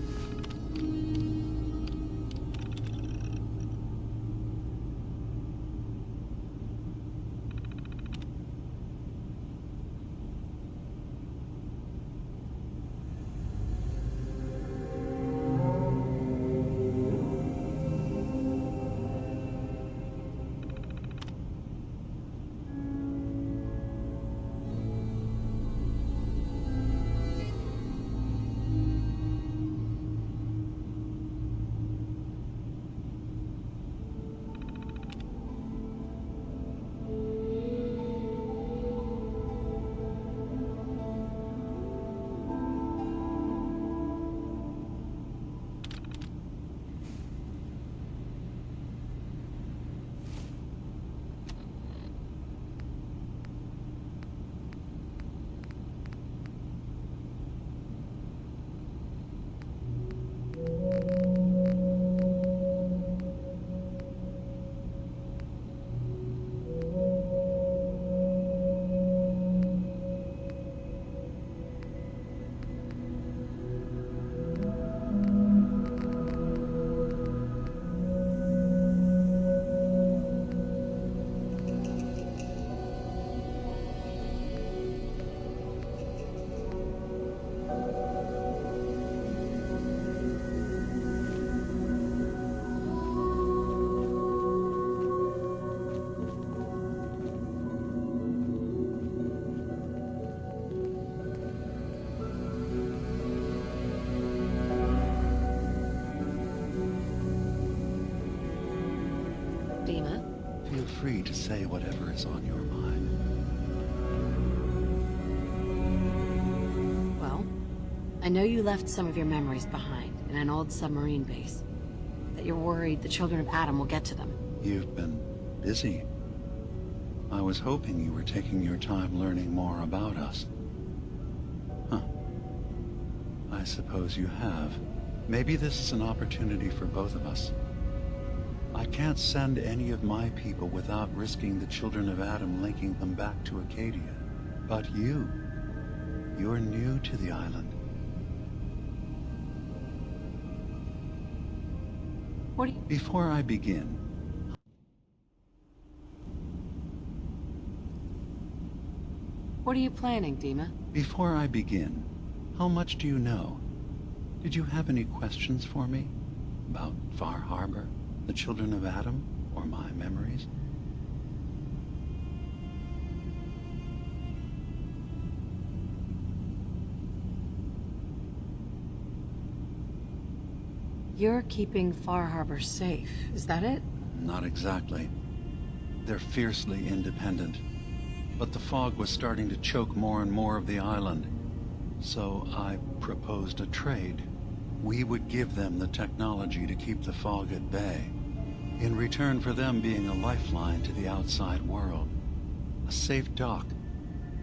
free to say whatever is on your mind. Well, I know you left some of your memories behind in an old submarine base. That you're worried the children of Adam will get to them. You've been busy. I was hoping you were taking your time learning more about us. Huh. I suppose you have. Maybe this is an opportunity for both of us. I can't send any of my people without risking the children of Adam linking them back to Acadia. But you're new to the island. Before I begin, What are you planning, Dima? Before I begin, how much do you know? Did you have any questions for me? About Far Harbor, the children of Adam, or my memories? You're keeping Far Harbor safe, is that it? Not exactly. They're fiercely independent. But the fog was starting to choke more and more of the island. So I proposed a trade. We would give them the technology to keep the fog at bay, in return for them being a lifeline to the outside world, a safe dock,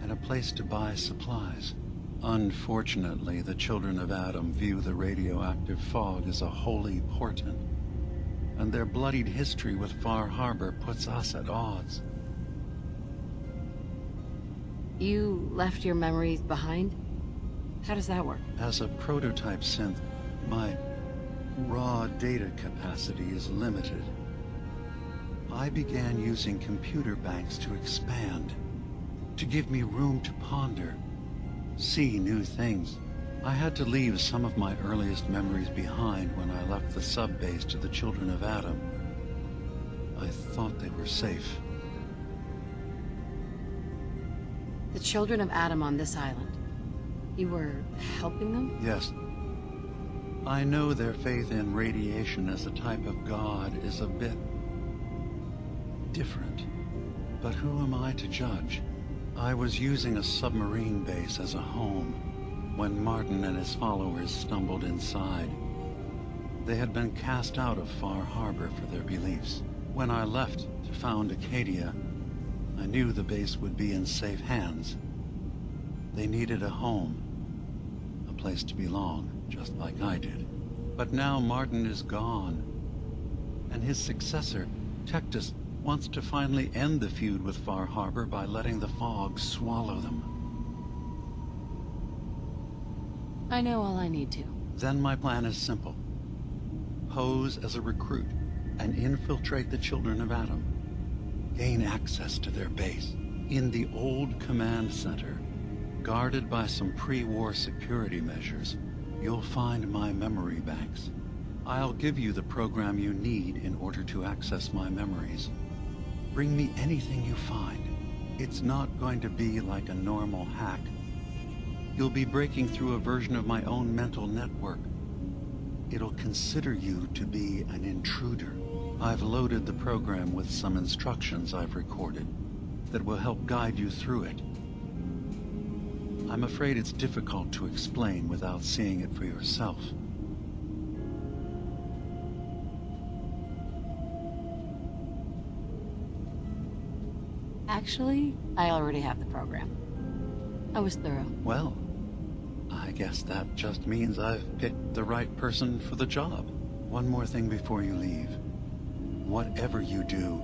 and a place to buy supplies. Unfortunately, the children of Adam view the radioactive fog as a holy portent, and their bloodied history with Far Harbor puts us at odds. You left your memories behind? How does that work? As a prototype synth, my raw data capacity is limited. I began using computer banks to expand, to give me room to ponder, see new things. I had to leave some of my earliest memories behind when I left the sub-base to the children of Adam. I thought they were safe. The children of Adam on this island. You were helping them? Yes. I know their faith in radiation as a type of god is a bit different. But who am I to judge? I was using a submarine base as a home when Martin and his followers stumbled inside. They had been cast out of Far Harbor for their beliefs. When I left to found Acadia, I knew the base would be in safe hands. They needed a home, a place to belong, just like I did. But now Martin is gone, and his successor, Tectus, wants to finally end the feud with Far Harbor by letting the fog swallow them. I know all I need to. Then my plan is simple. Pose as a recruit and infiltrate the children of Adam. Gain access to their base in the old command center, guarded by some pre-war security measures. You'll find my memory banks. I'll give you the program you need in order to access my memories. Bring me anything you find. It's not going to be like a normal hack. You'll be breaking through a version of my own mental network. It'll consider you to be an intruder. I've loaded the program with some instructions I've recorded that will help guide you through it. I'm afraid it's difficult to explain without seeing it for yourself. Actually, I already have the program. I was thorough. Well, I guess that just means I've picked the right person for the job. One more thing before you leave. Whatever you do,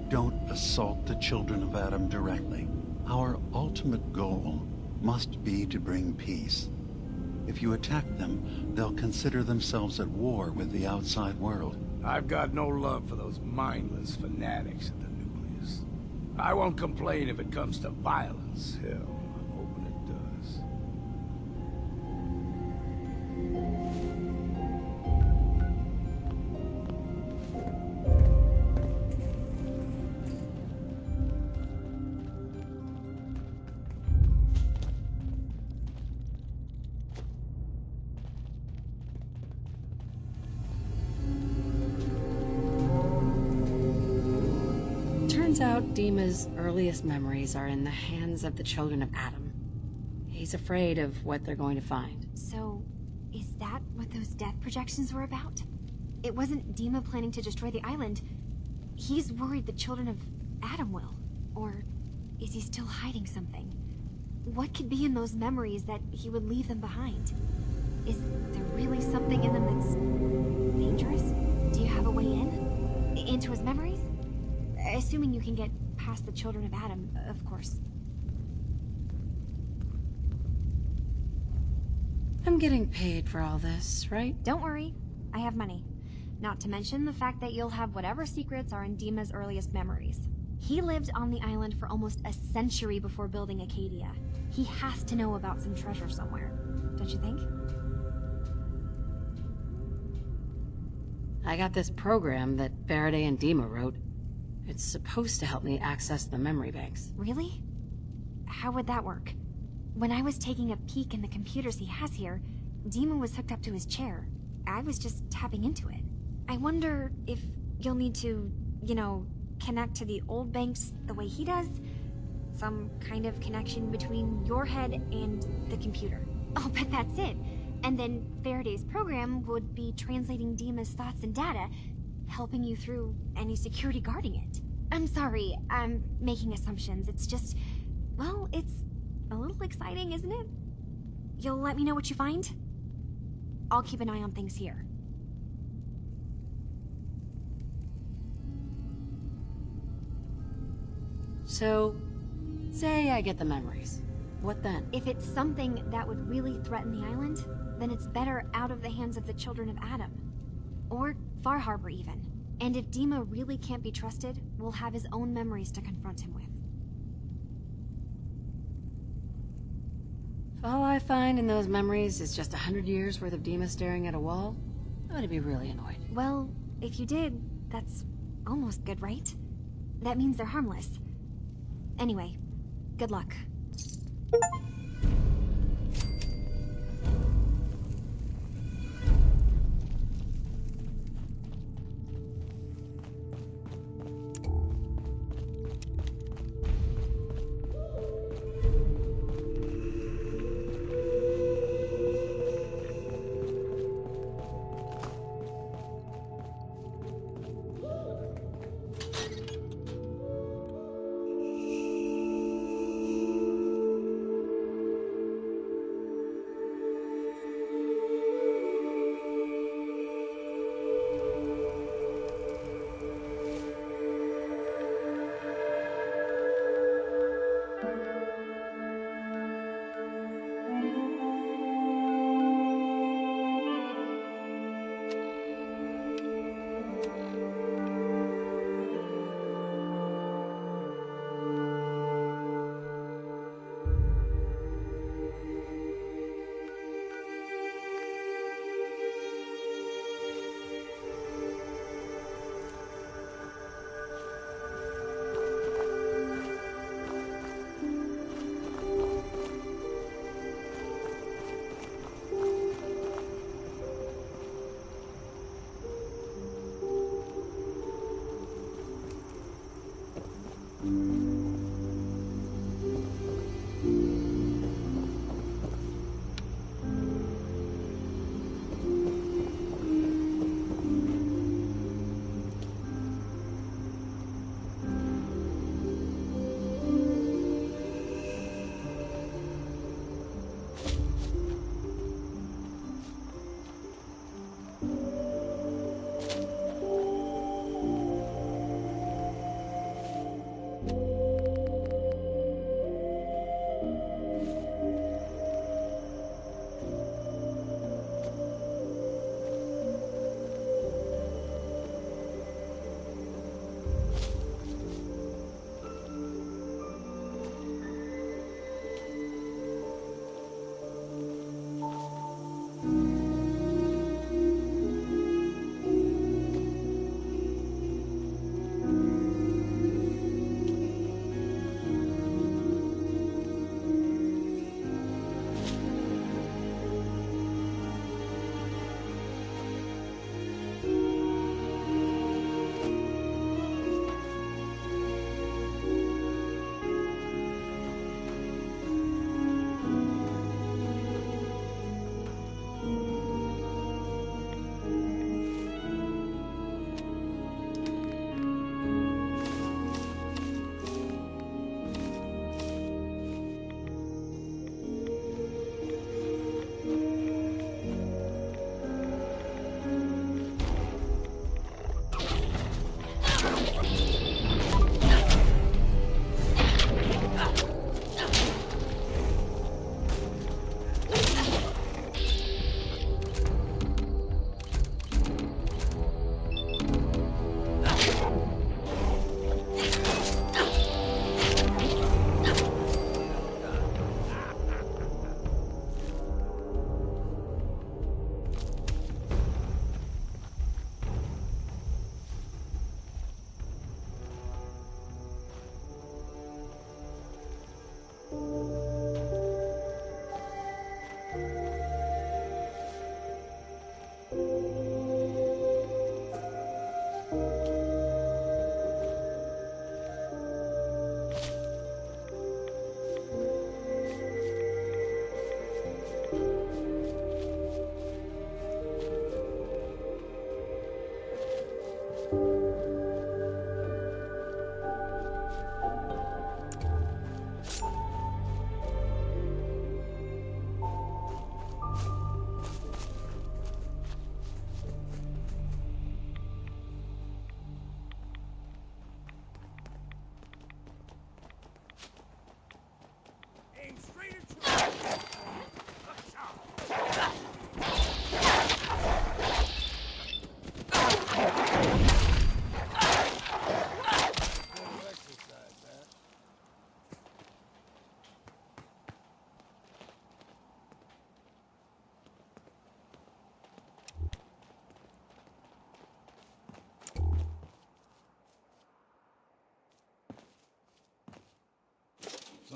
don't assault the children of Adam directly. Our ultimate goal must be to bring peace. If you attack them, they'll consider themselves at war with the outside world. I've got no love for those mindless fanatics at the nucleus. I won't complain if it comes to violence. Hell, I'm hoping it does. Turns out Dima's earliest memories are in the hands of the children of Adam. He's afraid of what they're going to find. So, is that what those death projections were about? It wasn't Dima planning to destroy the island. He's worried the children of Adam will. Or is he still hiding something? What could be in those memories that he would leave them behind? Is there really something in them that's dangerous? Do you have a way in? Into his memories? Assuming you can get past the children of Adam, of course. I'm getting paid for all this, right? Don't worry, I have money. Not to mention the fact that you'll have whatever secrets are in Dima's earliest memories. He lived on the island for almost a century before building Acadia. He has to know about some treasure somewhere, don't you think? I got this program that Faraday and Dima wrote. It's supposed to help me access the memory banks. Really? How would that work? When I was taking a peek in the computers he has here, Dima was hooked up to his chair. I was just tapping into it. I wonder if you'll need to, you know, connect to the old banks the way he does? Some kind of connection between your head and the computer. I'll bet that's it. And then Faraday's program would be translating Dima's thoughts and data, helping you through any security guarding it. I'm sorry, I'm making assumptions. It's just, well, it's a little exciting, isn't it? You'll let me know what you find? I'll keep an eye on things here. So, say I get the memories. What then? If it's something that would really threaten the island, then it's better out of the hands of the children of Adam. Or Far Harbor, even. And if Dima really can't be trusted, we'll have his own memories to confront him with. If all I find in those memories is just 100 years worth of Dima staring at a wall, I'd be really annoyed. Well, if you did, that's almost good, right? That means they're harmless. Anyway, good luck.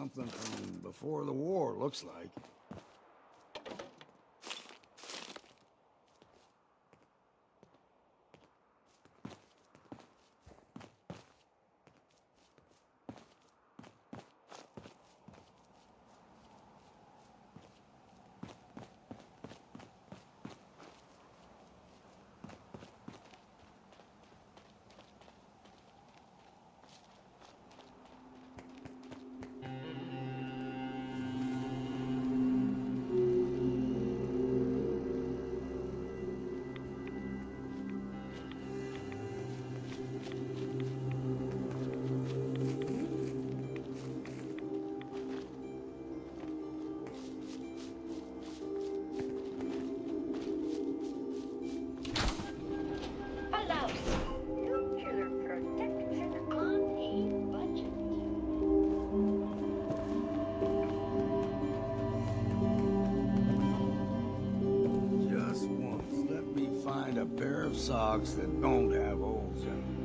Something from before the war, looks like. Allows nuclear protection on a budget. Just once, let me find a pair of socks that don't have holes in them.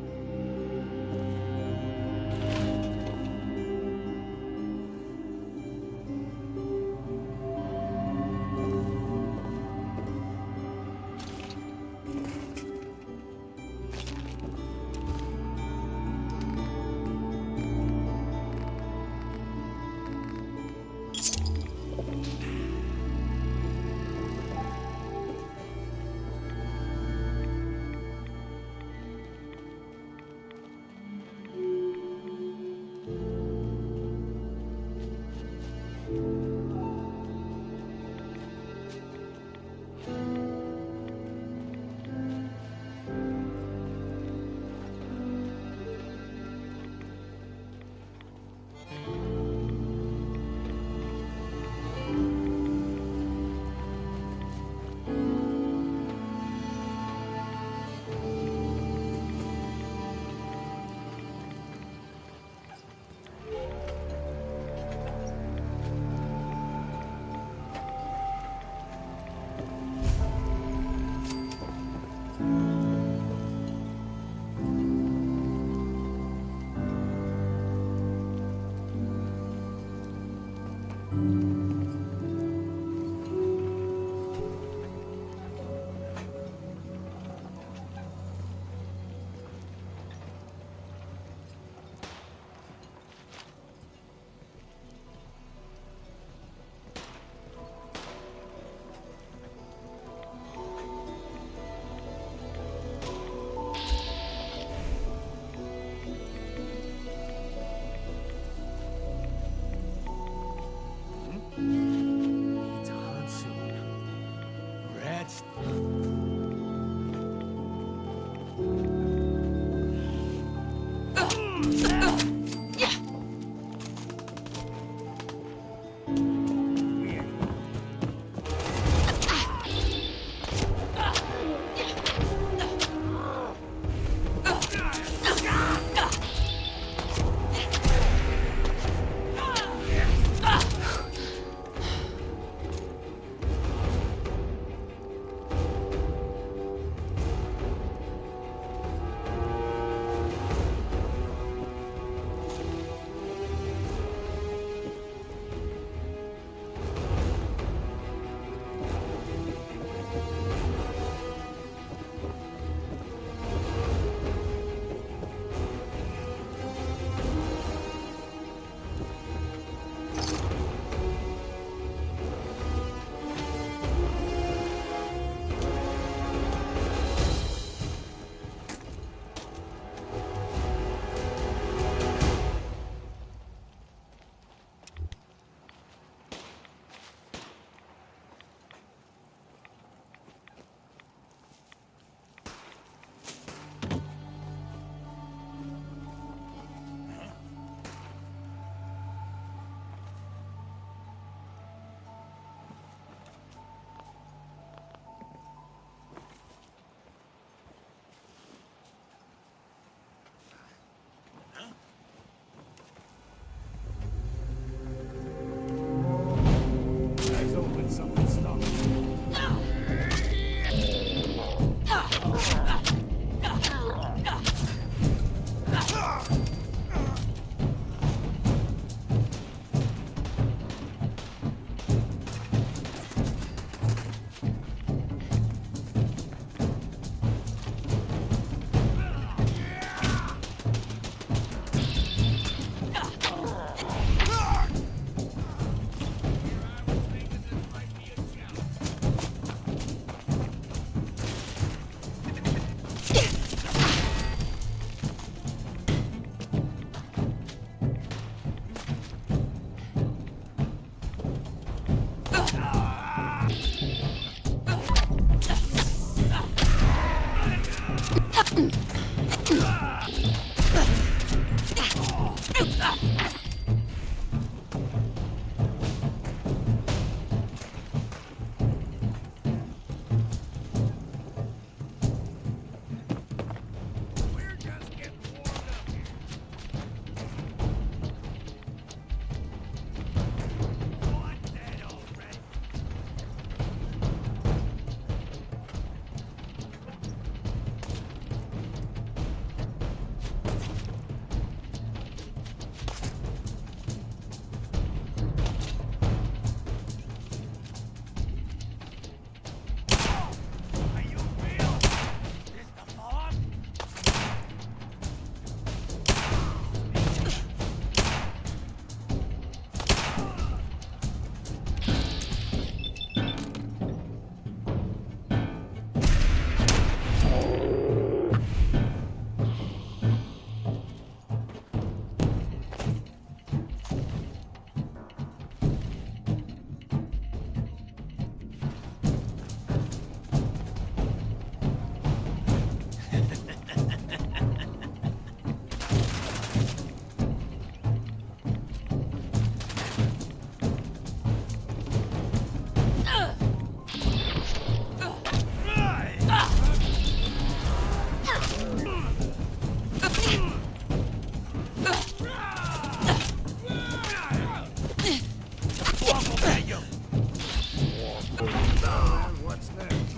What's next?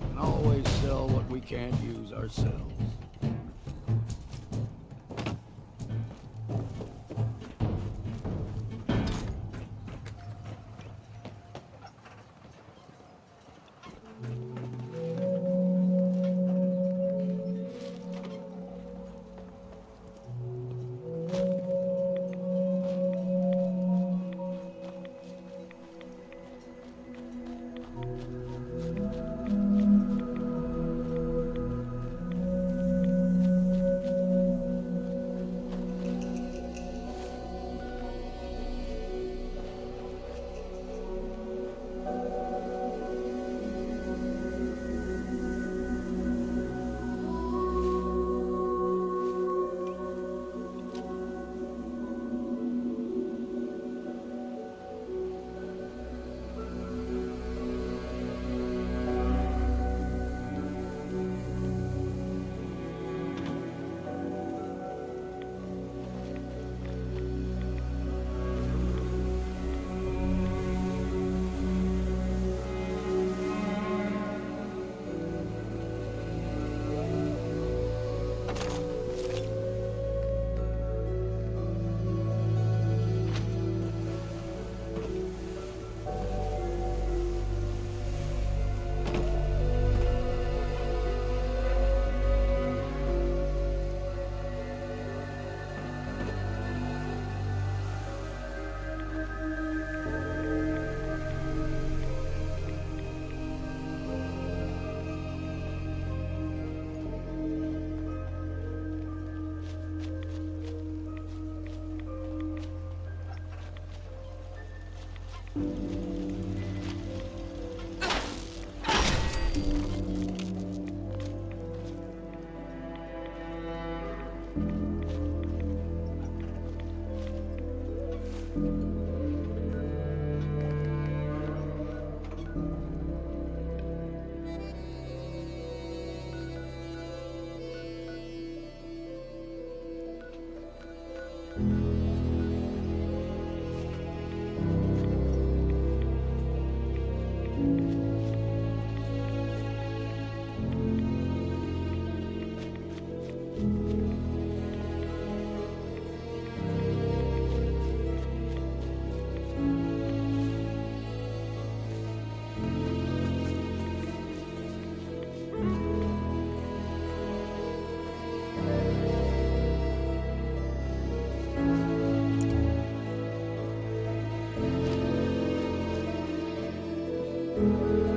And always sell what we can't use ourselves. you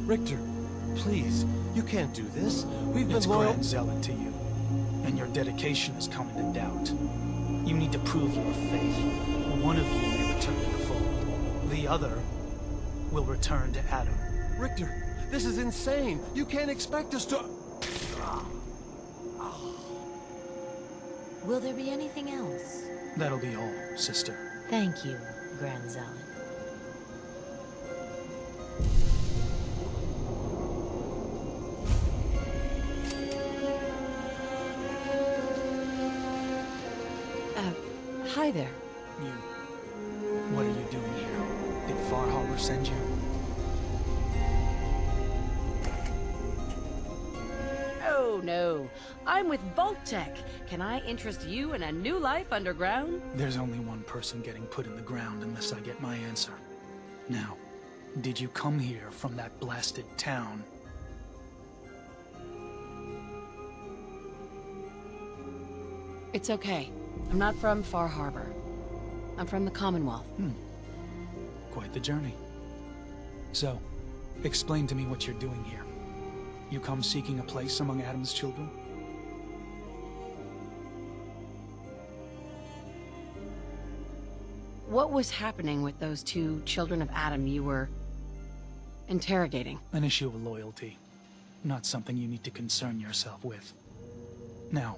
Richter, please, you can't do this. We've been It's loyal. Grand Zealot to you, and your dedication is coming to doubt. You need to prove your faith. One of you may return to the fold. The other will return to Adam. Richter, this is insane. You can't expect us to... Will there be anything else? That'll be all, sister. Thank you, Grand Zealot. Hi there. You... What are you doing here? Did Far Harbor send you? Oh, no. I'm with Vault-Tec. Can I interest you in a new life underground? There's only one person getting put in the ground unless I get my answer. Now, did you come here from that blasted town? It's okay. I'm not from Far Harbor. I'm from the Commonwealth. Quite the journey. So, explain to me what you're doing here. You come seeking a place among Adam's children? What was happening with those two children of Adam you were interrogating? An issue of loyalty. Not something you need to concern yourself with. Now,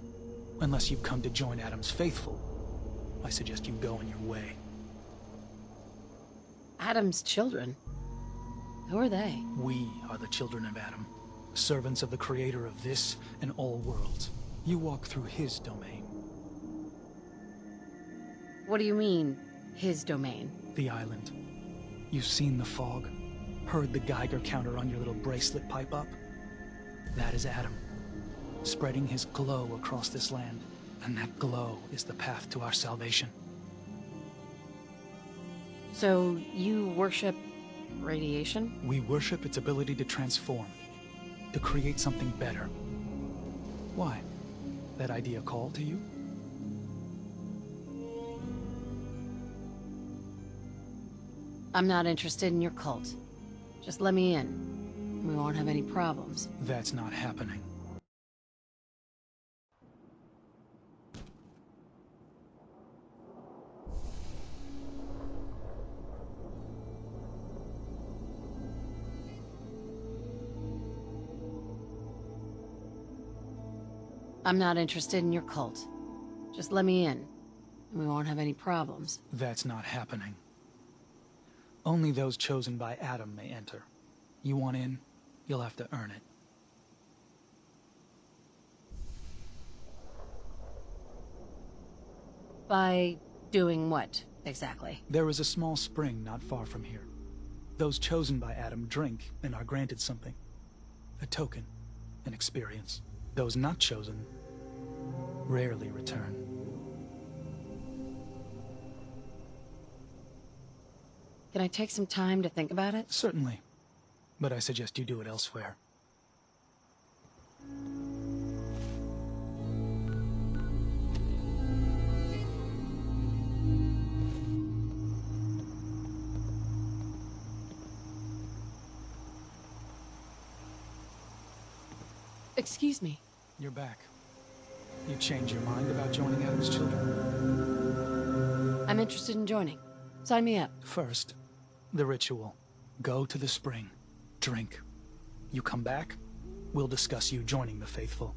unless you've come to join Adam's faithful, I suggest you go on your way. Adam's children? Who are they? We are the children of Adam, servants of the creator of this and all worlds. You walk through his domain. What do you mean, his domain? The island. You've seen the fog, heard the Geiger counter on your little bracelet pipe up? That is Adam, spreading his glow across this land, and that glow is the path to our salvation. So, you worship radiation? We worship its ability to transform, to create something better. Why? That idea call to you? I'm not interested in your cult. Just let me in. We won't have any problems. That's not happening. I'm not interested in your cult. Just let me in, and we won't have any problems. That's not happening. Only those chosen by Adam may enter. You want in, you'll have to earn it. By doing what, exactly? There is a small spring not far from here. Those chosen by Adam drink and are granted something. A token, an experience. Those not chosen rarely return. Can I take some time to think about it? Certainly, but I suggest you do it elsewhere. Excuse me. You're back. You changed your mind about joining Adam's children? I'm interested in joining. Sign me up. First, the ritual. Go to the spring. Drink. You come back, we'll discuss you joining the faithful.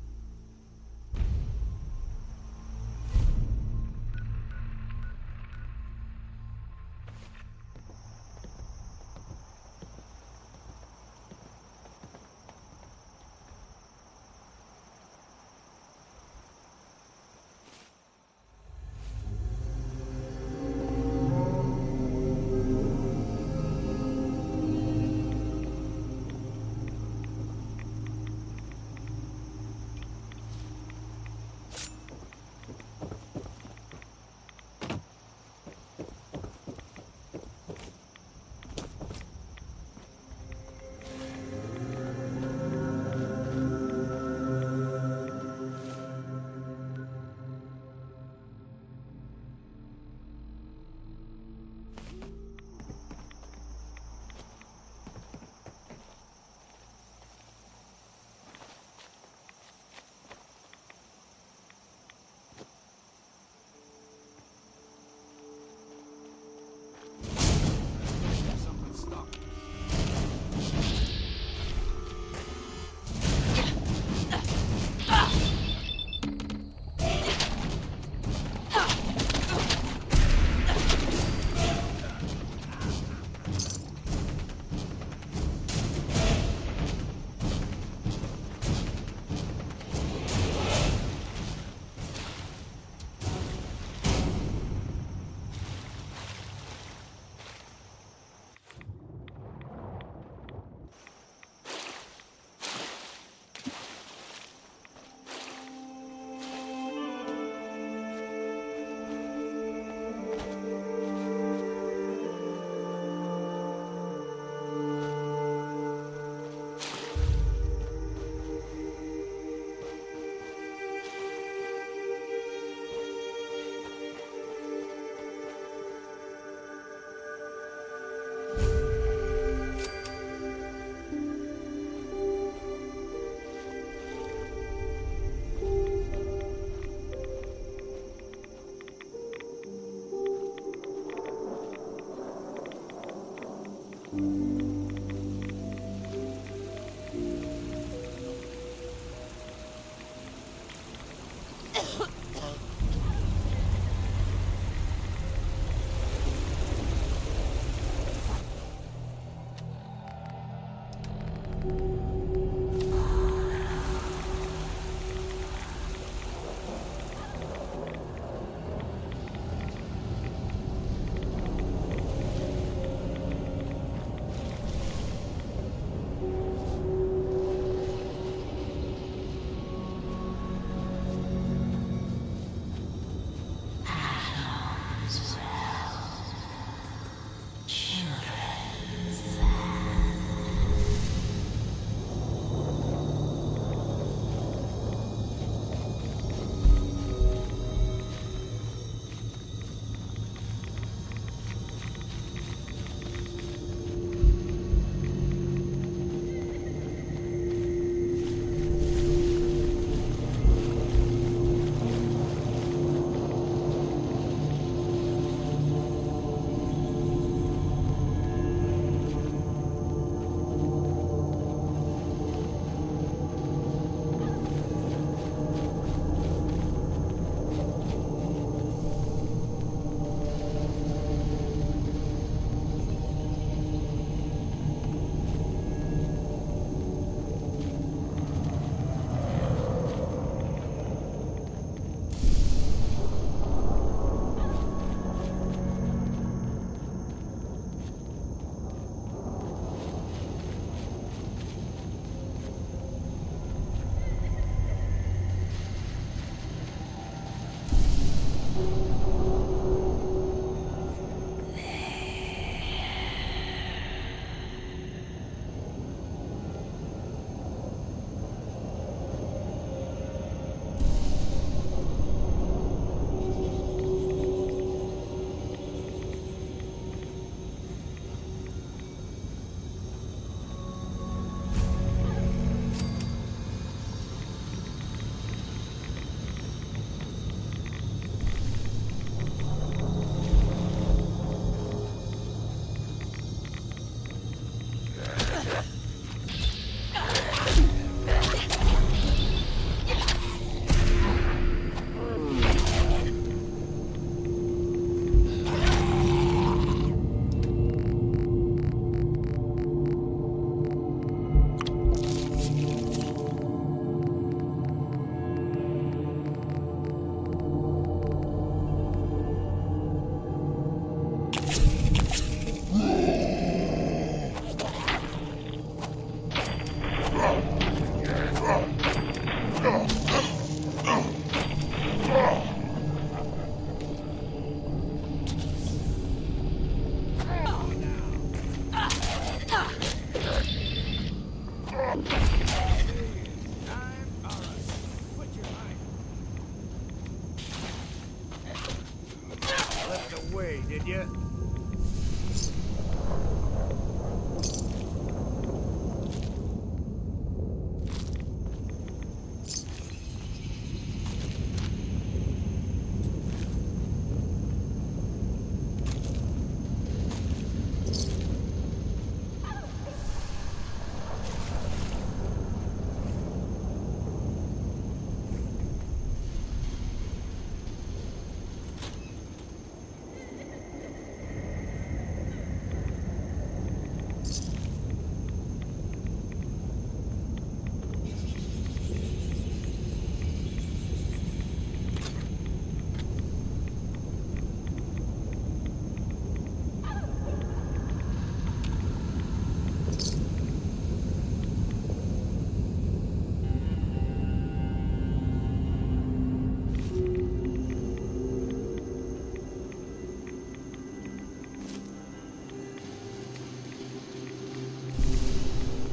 did you?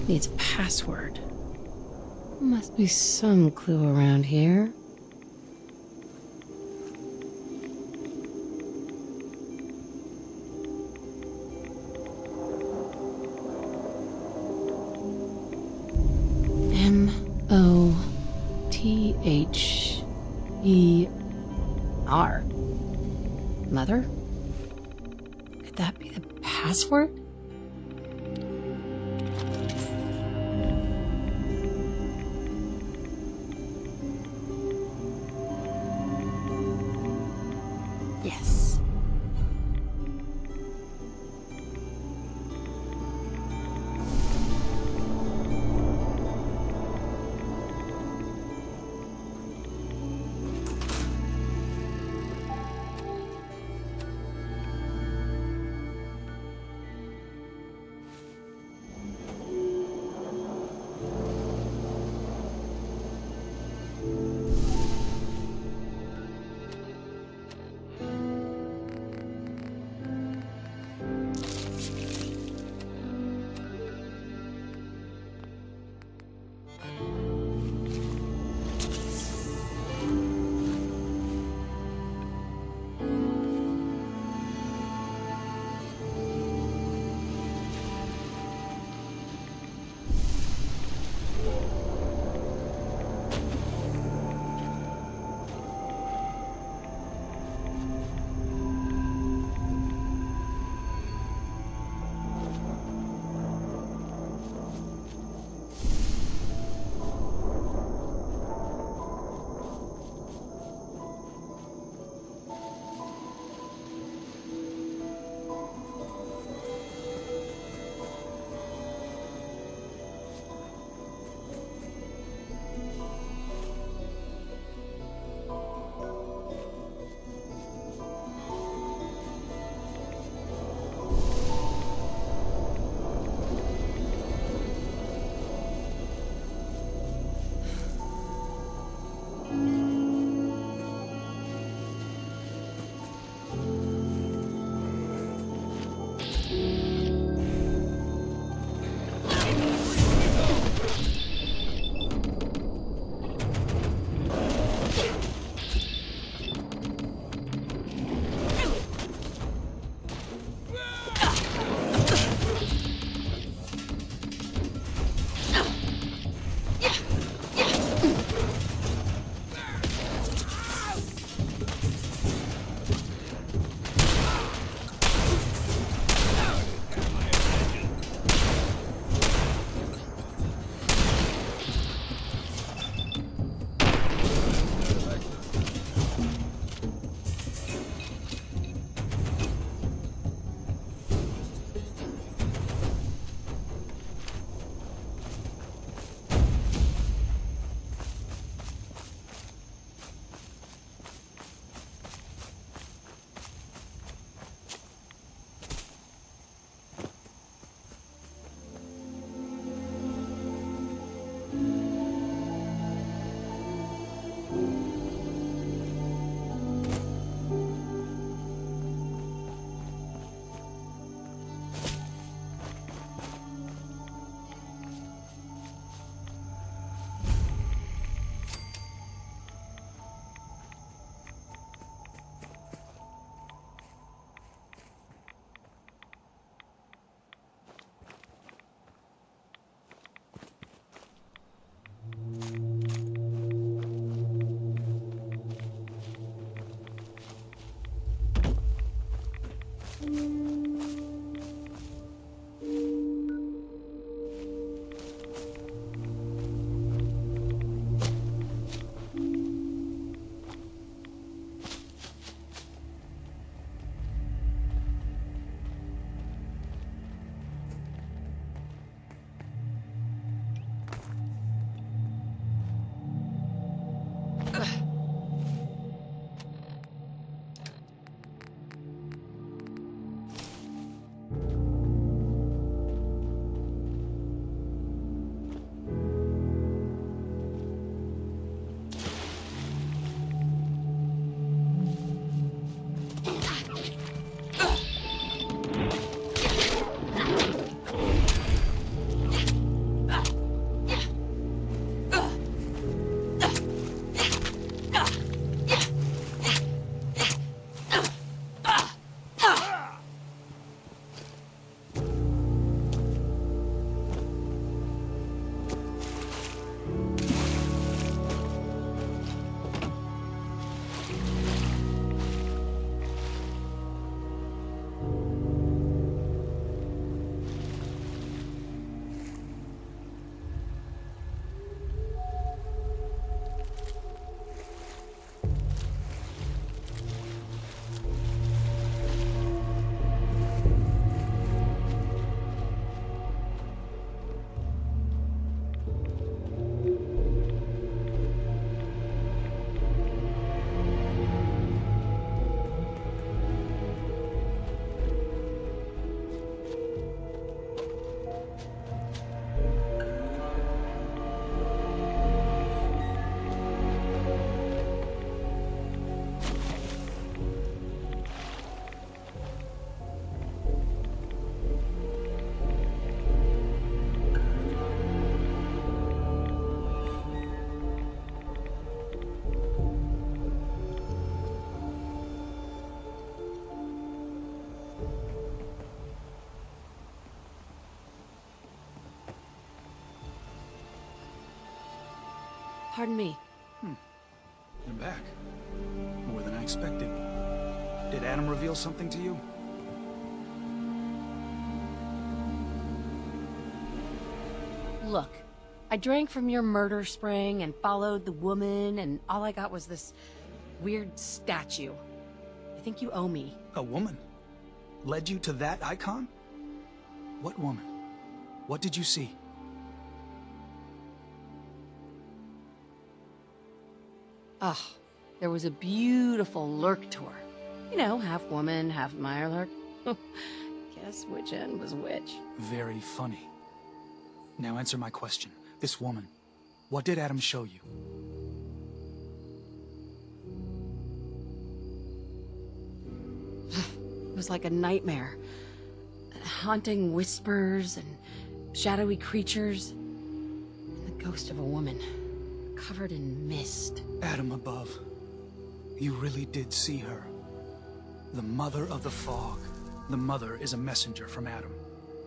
Needs a password. Must be some clue around here. M-O-T-H-E-R. Mother? Could that be the password? Yes. Pardon me. You're back. More than I expected. Did Adam reveal something to you? Look, I drank from your murder spring and followed the woman, and all I got was this weird statue. I think you owe me. A woman? Led you to that icon? What woman? What did you see? Ugh, there was a beautiful Lurk tour. You know, half woman, half Mirelurk. Guess which end was which. Very funny. Now answer my question. This woman, what did Adam show you? It was like a nightmare. Haunting whispers and shadowy creatures. And the ghost of a woman, covered in mist. Adam above. You really did see her. The Mother of the Fog. The Mother is a messenger from Adam.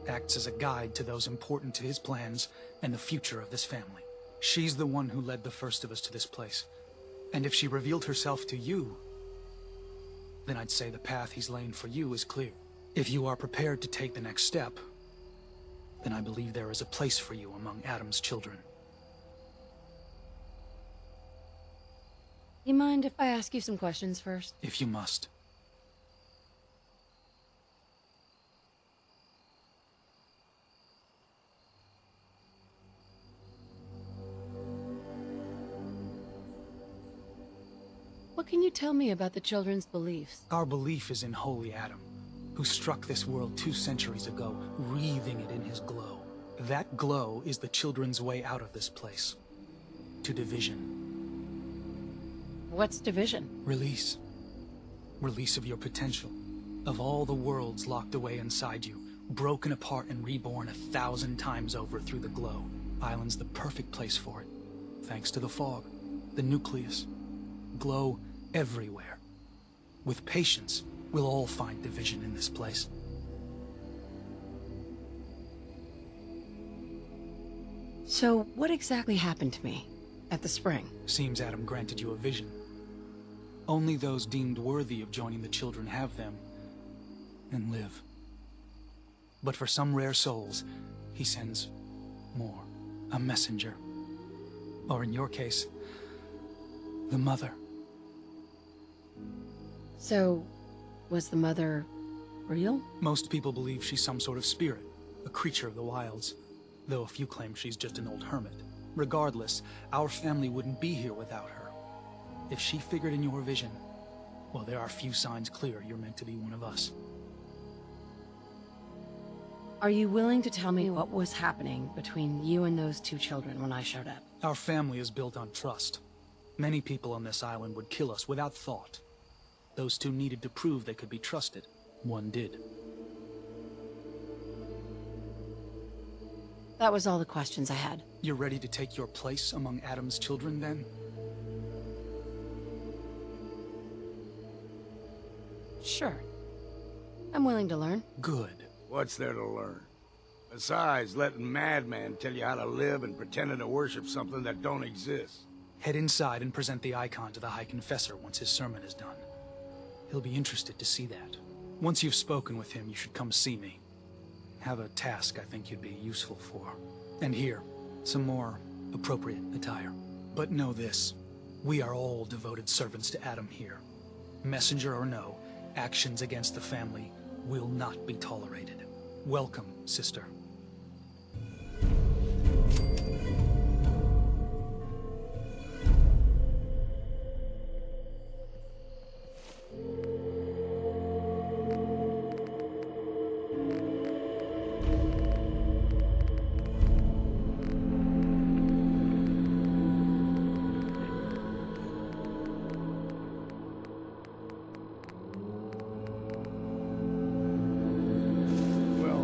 Acts as a guide to those important to his plans and the future of this family. She's the one who led the first of us to this place. And if she revealed herself to you, then I'd say the path he's laying for you is clear. If you are prepared to take the next step, then I believe there is a place for you among Adam's children. You mind if I ask you some questions first? If you must. What can you tell me about the children's beliefs? Our belief is in Holy Adam, who struck this world 2 centuries ago, wreathing it in his glow. That glow is the children's way out of this place. To division. What's division? Release. Release of your potential. Of all the worlds locked away inside you, broken apart and reborn 1,000 times over through the glow. Island's the perfect place for it. Thanks to the fog, the nucleus. Glow everywhere. With patience, we'll all find division in this place. So, what exactly happened to me at the spring? Seems Adam granted you a vision. Only those deemed worthy of joining the children have them and live. But for some rare souls, he sends more. A messenger. Or in your case, the Mother. So, was the Mother real? Most people believe she's some sort of spirit, a creature of the wilds, though a few claim she's just an old hermit. Regardless, our family wouldn't be here without her. If she figured in your vision, well, there are few signs clear you're meant to be one of us. Are you willing to tell me what was happening between you and those two children when I showed up? Our family is built on trust. Many people on this island would kill us without thought. Those two needed to prove they could be trusted. One did. That was all the questions I had. You're ready to take your place among Adam's children, then? Sure. I'm willing to learn. Good. What's there to learn? Besides letting madmen tell you how to live and pretending to worship something that don't exist. Head inside and present the icon to the High Confessor once his sermon is done. He'll be interested to see that. Once you've spoken with him, you should come see me. Have a task I think you'd be useful for. And here, some more appropriate attire. But know this, we are all devoted servants to Adam here. Messenger or no, actions against the family will not be tolerated. Welcome, sister.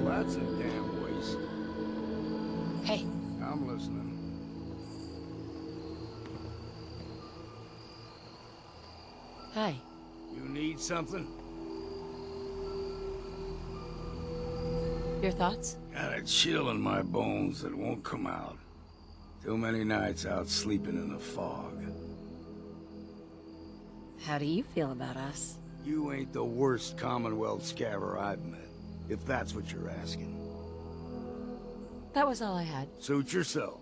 That's a damn waste. Hey. I'm listening. Hi. You need something? Your thoughts? Got a chill in my bones that won't come out. Too many nights out sleeping in the fog. How do you feel about us? You ain't the worst Commonwealth scaver I've met, if that's what you're asking. That was all I had. Suit yourself.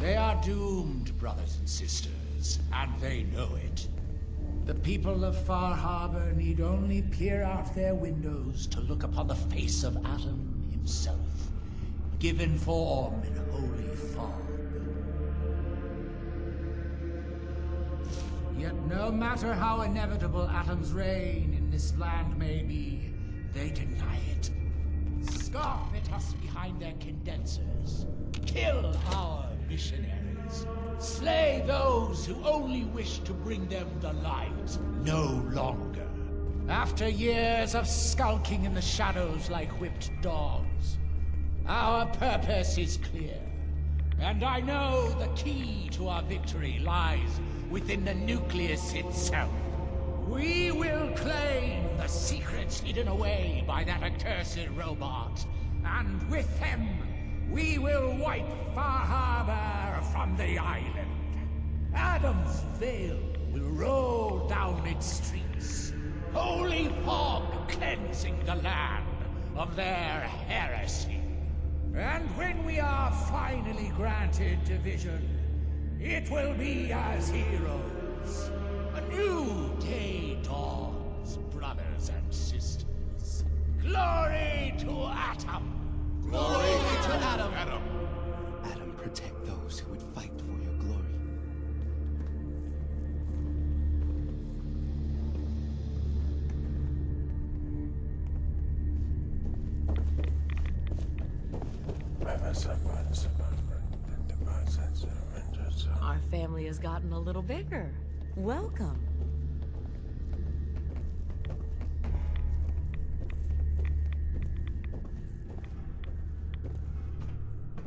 They are doomed, brothers and sisters, and they know it. The people of Far Harbor need only peer out their windows to look upon the face of Adam himself, given form in holy fog. Yet no matter how inevitable Adam's reign in this land may be, they deny it. Scoff at us behind their condensers. Kill our missionaries. Slay those who only wish to bring them the light no longer. After years of skulking in the shadows like whipped dogs, our purpose is clear. And I know the key to our victory lies within the nucleus itself. We will claim the secrets hidden away by that accursed robot, and with them, we will wipe Far Harbor from the island. Adam's veil will roll down its streets, holy fog cleansing the land of their heresy. And when we are finally granted division, it will be as heroes. A new day dawns, brothers and sisters. Glory to Adam! Glory to Adam! Adam, protect those who would fight for your glory. Our family has gotten a little bigger. Welcome.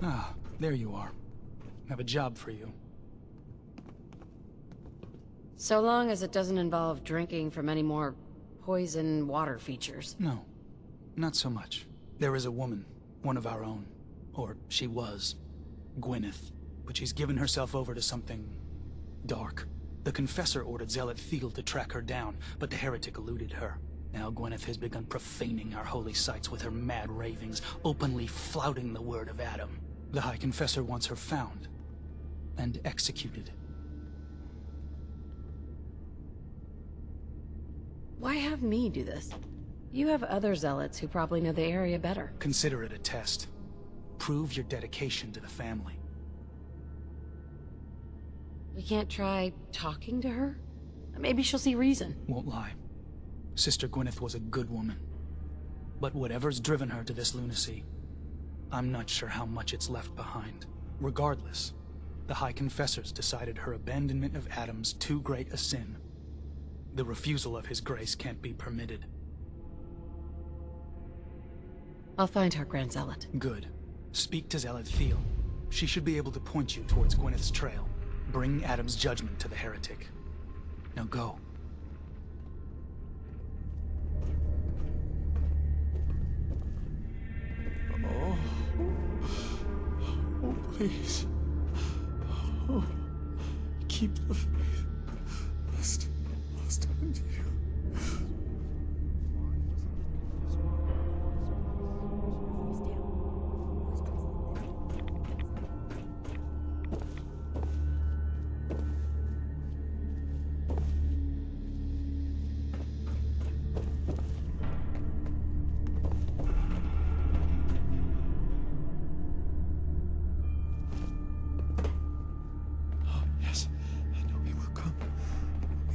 Ah, there you are. I have a job for you. So long as it doesn't involve drinking from any more poison water features. No, not so much. There is a woman, one of our own. Or she was. Gwyneth. But she's given herself over to something dark. The Confessor ordered Zealot Thiel to track her down, but the heretic eluded her. Now Gwyneth has begun profaning our holy sites with her mad ravings, openly flouting the word of Adam. The High Confessor wants her found and executed. Why have me do this? You have other zealots who probably know the area better. Consider it a test. Prove your dedication to the family. We can't try talking to her? Maybe she'll see reason. Won't lie. Sister Gwyneth was a good woman. But whatever's driven her to this lunacy, I'm not sure how much it's left behind. Regardless, the High Confessors decided her abandonment of Adam's too great a sin. The refusal of his grace can't be permitted. I'll find her, Grand Zealot. Good. Speak to Zealot Thiel. She should be able to point you towards Gwyneth's trail. Bring Adam's judgment to the heretic. Now go. Oh. Oh, please. Oh. Keep the faith. Lost into you.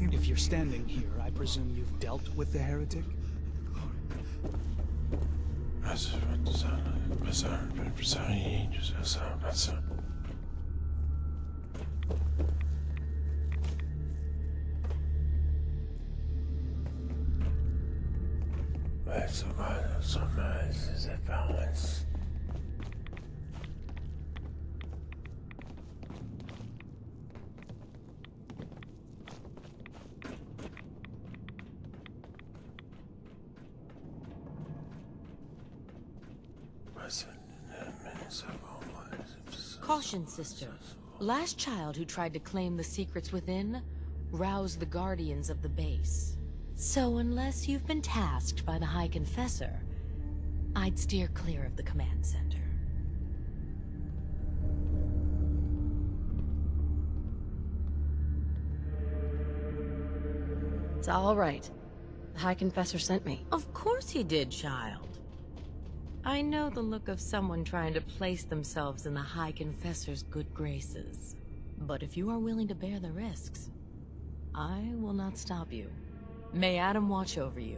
If you're standing here, I presume you've dealt with the heretic? Caution, sister. Last child who tried to claim the secrets within roused the guardians of the base. So unless you've been tasked by the High Confessor, I'd steer clear of the command center. It's all right. The High Confessor sent me. Of course he did, child. I know the look of someone trying to place themselves in the High Confessor's good graces. But if you are willing to bear the risks, I will not stop you. May Adam watch over you.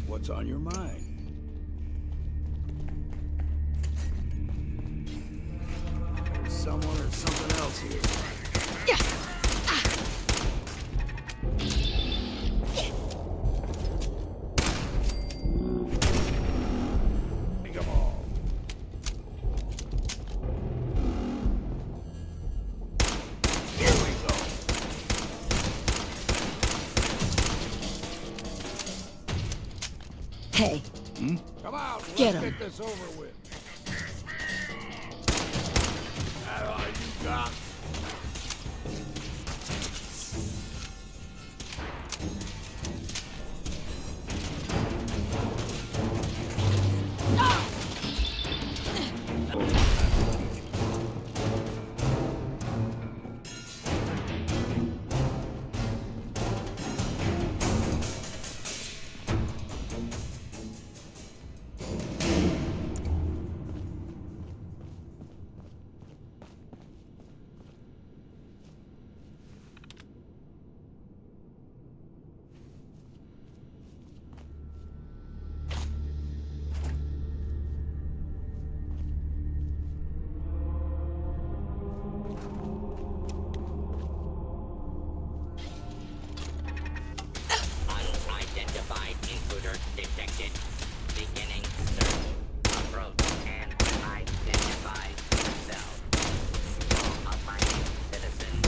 What's on your mind? There's someone or something else here. Take 'em all. Here we go. Hey. Come on, Get let's 'em. get this over with. That all you got? Unidentified intruder detected. Beginning search. Approach and identify yourself. All abiding citizens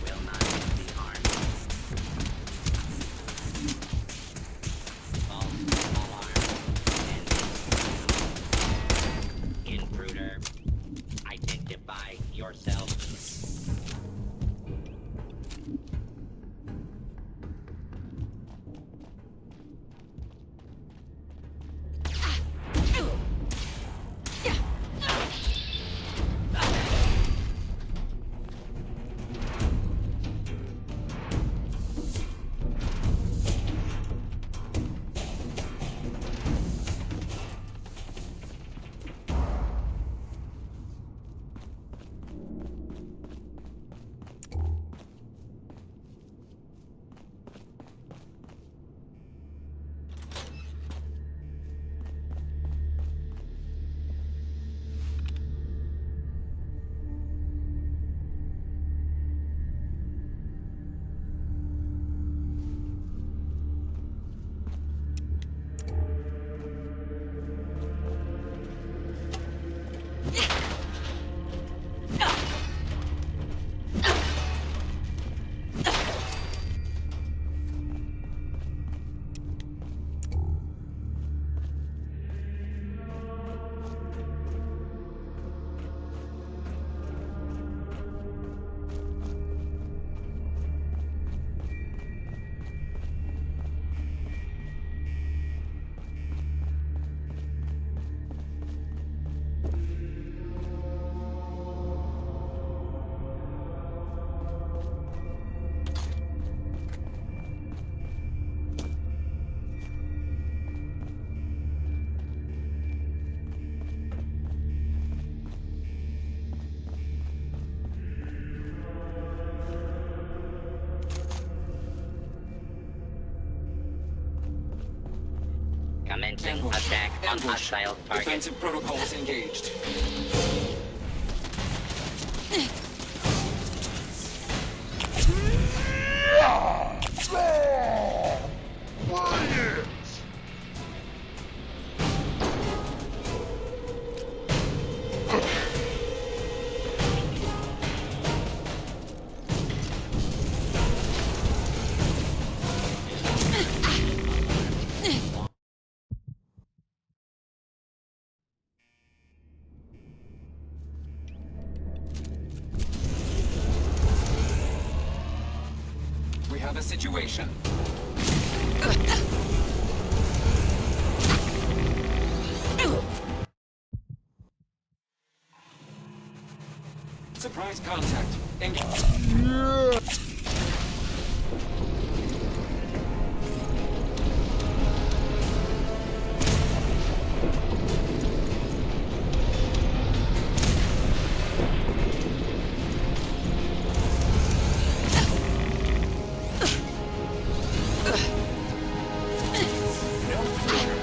will not be harmed. False alarm. Intruder. Identify yourself. Commencing attack on hostile target. Defensive protocols engaged. We have a situation. Surprise contact. Engage. No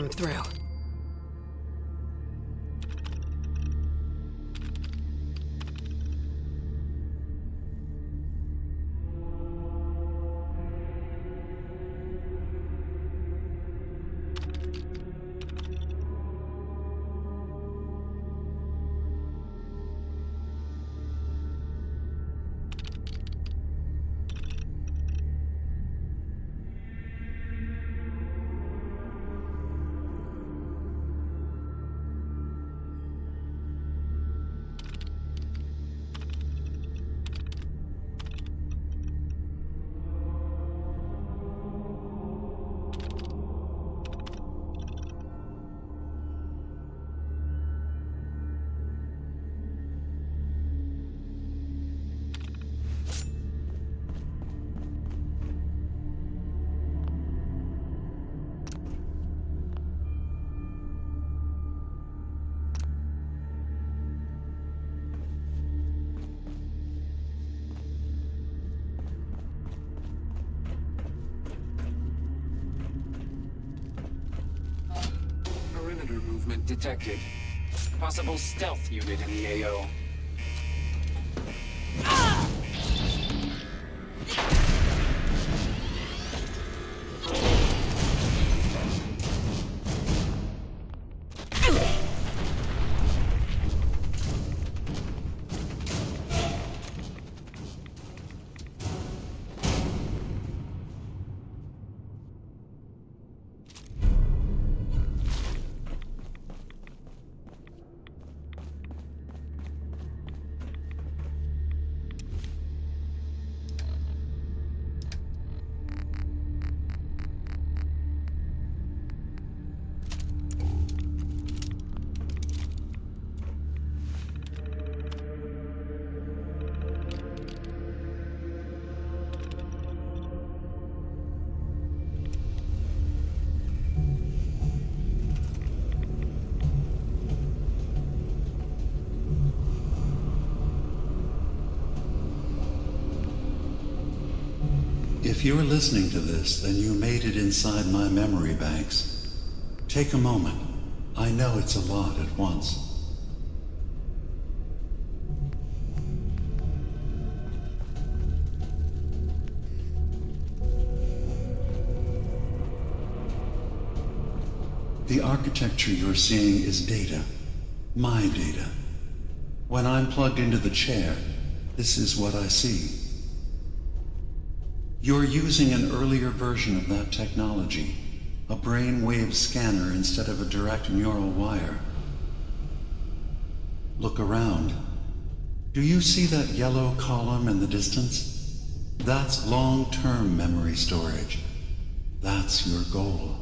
him through. Perimeter movement detected. Possible stealth unit in the AO. If you're listening to this, then you made it inside my memory banks. Take a moment. I know it's a lot at once. The architecture you're seeing is data. My data. When I'm plugged into the chair, this is what I see. You're using an earlier version of that technology, a brainwave scanner instead of a direct neural wire. Look around. Do you see that yellow column in the distance? That's long-term memory storage. That's your goal.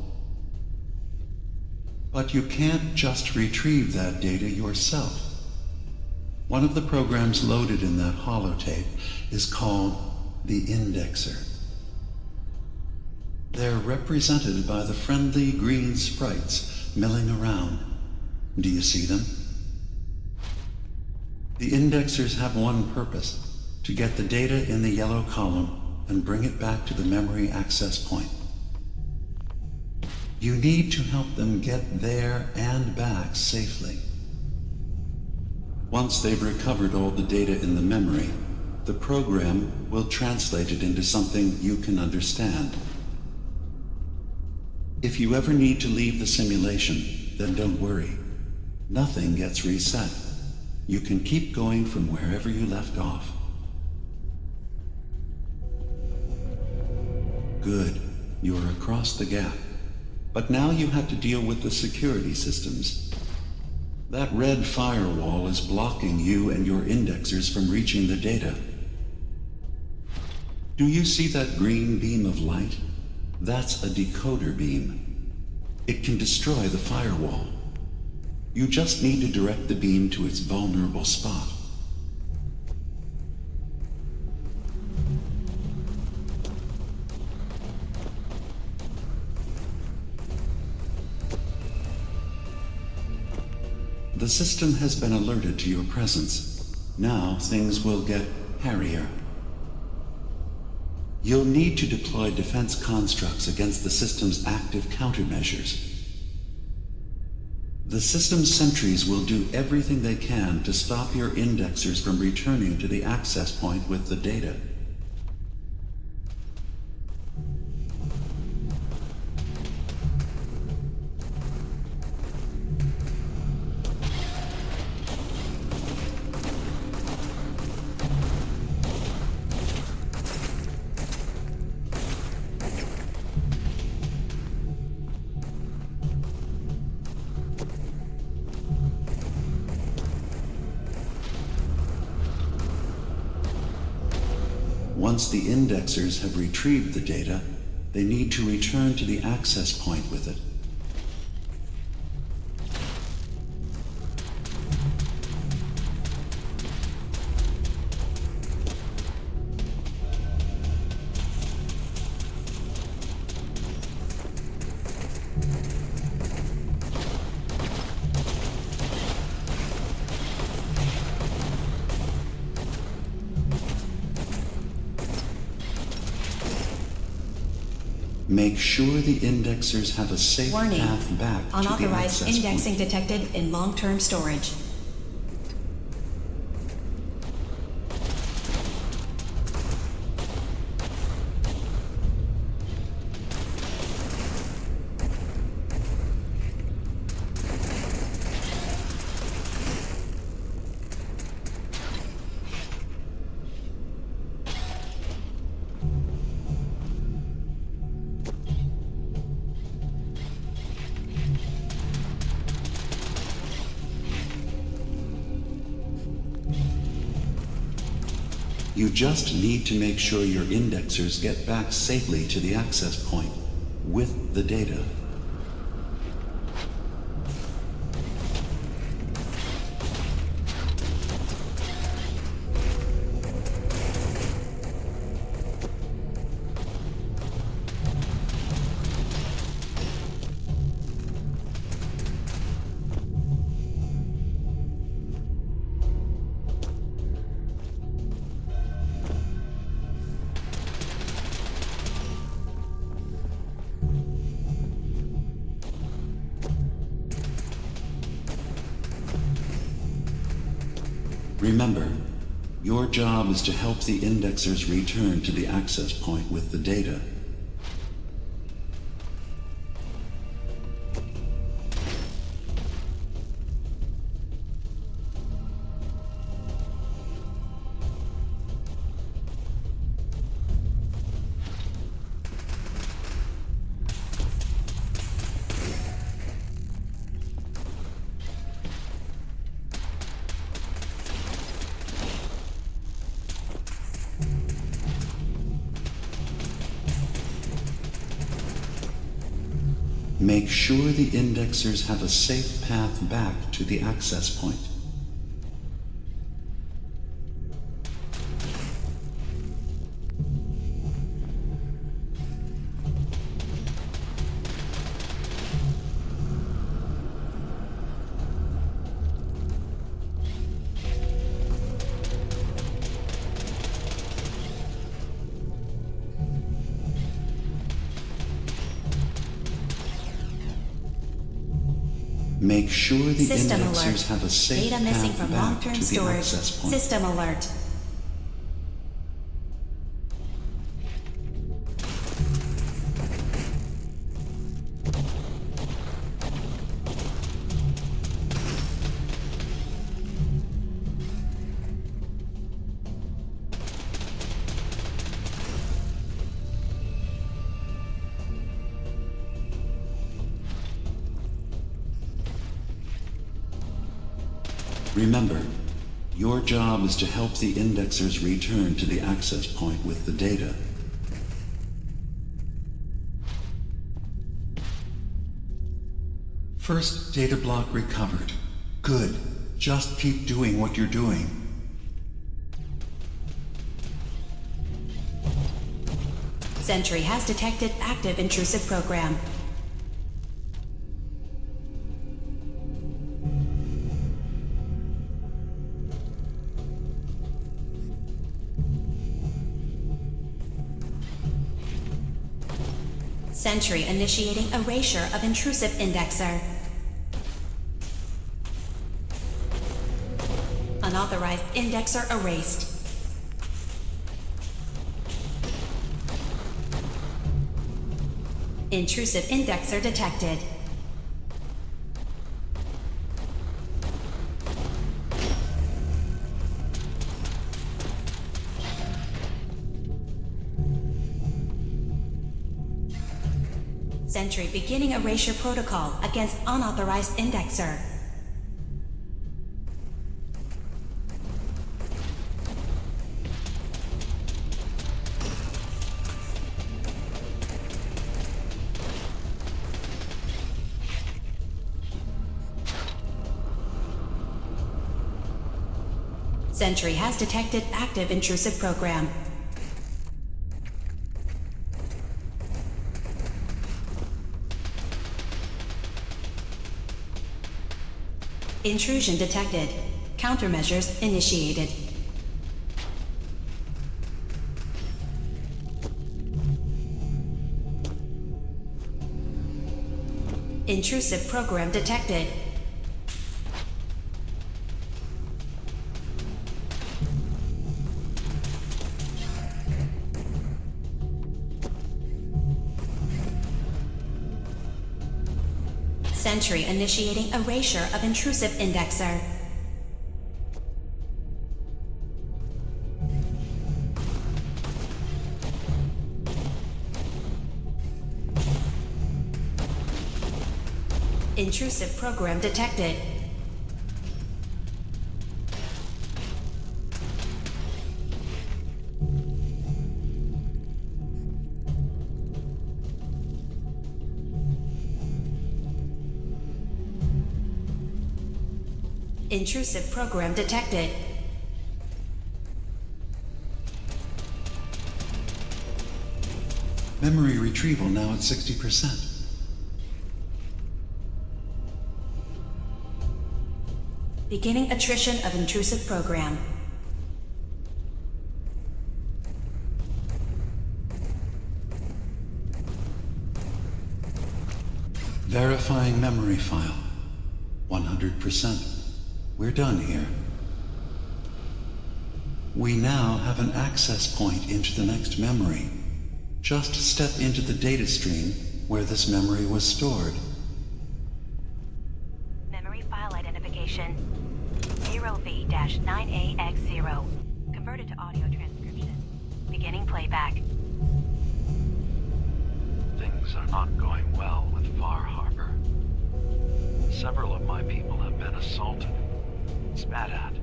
But you can't just retrieve that data yourself. One of the programs loaded in that holotape is called the Indexer. They're represented by the friendly green sprites milling around. Do you see them? The Indexers have one purpose: to get the data in the yellow column and bring it back to the memory access point. You need to help them get there and back safely. Once they've recovered all the data in the memory, the program will translate it into something you can understand. If you ever need to leave the simulation, then don't worry. Nothing gets reset. You can keep going from wherever you left off. Good. You're across the gap. But now you have to deal with the security systems. That red firewall is blocking you and your indexers from reaching the data. Do you see that green beam of light? That's a decoder beam. It can destroy the firewall. You just need to direct the beam to its vulnerable spot. The system has been alerted to your presence. Now things will get hairier. You'll need to deploy defense constructs against the system's active countermeasures. The system's sentries will do everything they can to stop your indexers from returning to the access point with the data. Once the indexers have retrieved the data, they need to return to the access point with it. Make sure the indexers have a safe Warning. path back to the Unauthorized access indexing point. detected in long-term storage. You just need to make sure your indexers get back safely to the access point with the data. Remember, your job is to help the indexers return to the access point with the data. Make sure the indexers have a safe path back to the access point. Make sure the System indexers alert. have a safe Data missing path from back long-term to the storage. access point. System alert. Remember, your job is to help the indexers return to the access point with the data. First data block recovered. Good. Just keep doing what you're doing. Sentry has detected active intrusive program. Sentry initiating erasure of intrusive indexer. unauthorized indexer erased. Intrusive indexer detected. Sentry beginning erasure protocol against unauthorized indexer. Sentry has detected active intrusive program. Intrusion detected. Countermeasures initiated. Intrusive program detected. Sentry initiating erasure of intrusive indexer. Intrusive program detected. Intrusive program detected. Memory retrieval now at 60%. Beginning attrition of intrusive program. Verifying memory file. 100%. We're done here. We now have an access point into the next memory. Just step into the data stream where this memory was stored. Memory file identification 0V-9AX0. Converted to audio transcription. Beginning playback. Things are not going well with Far Harbor. Several of my people have been assaulted, spat at,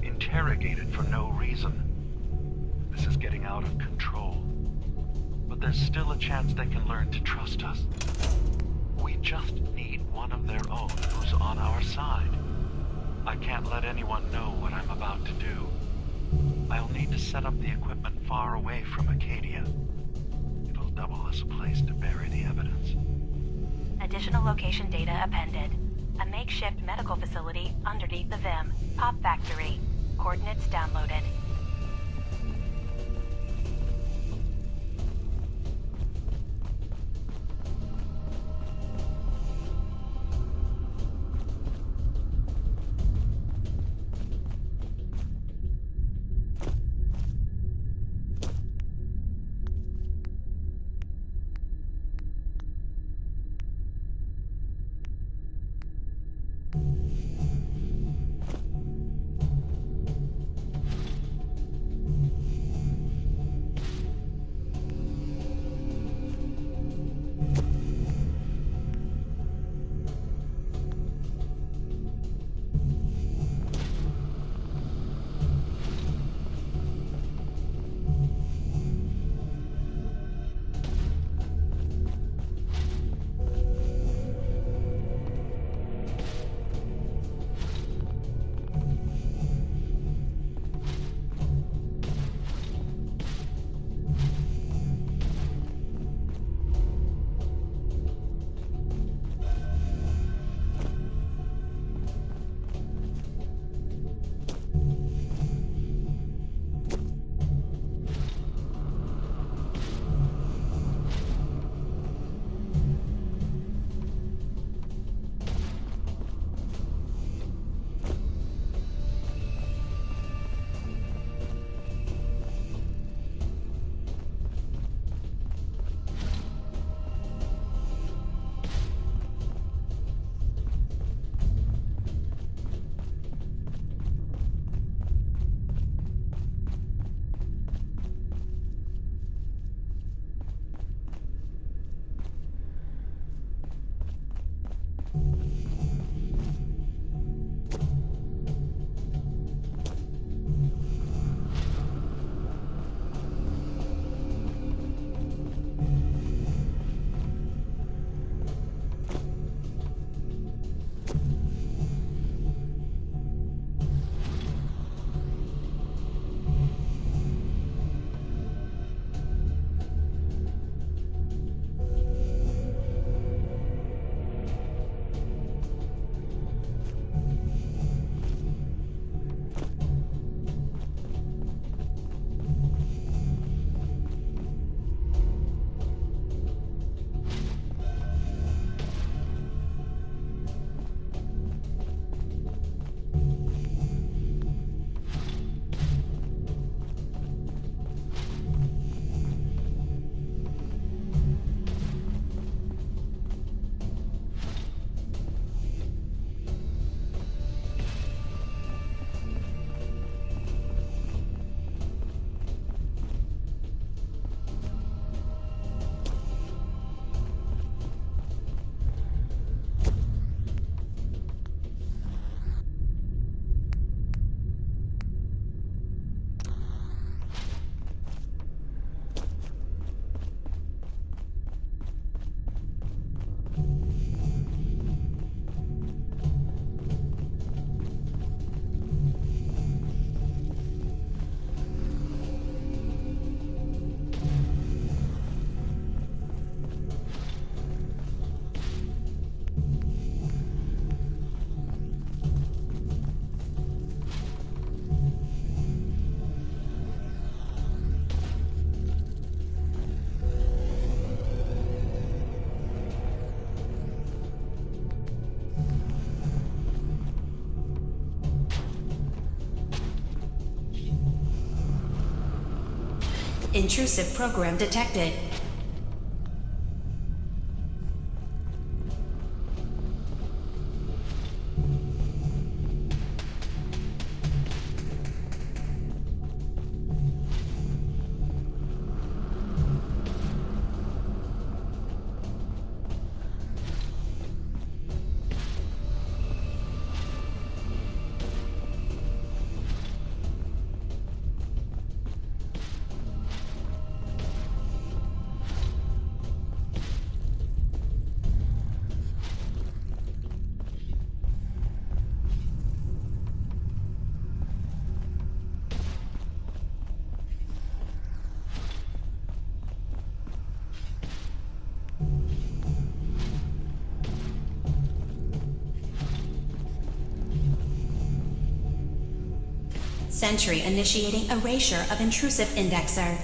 interrogated for no reason. This is getting out of control. But there's still a chance they can learn to trust us. We just need one of their own who's on our side. I can't let anyone know what I'm about to do. I'll need to set up the equipment far away from Acadia. It'll double as a place to bury the evidence. Additional location data appended. A makeshift medical facility underneath the VIM. Pop factory. Coordinates downloaded. Intrusive program detected. Sentry initiating erasure of intrusive indexer.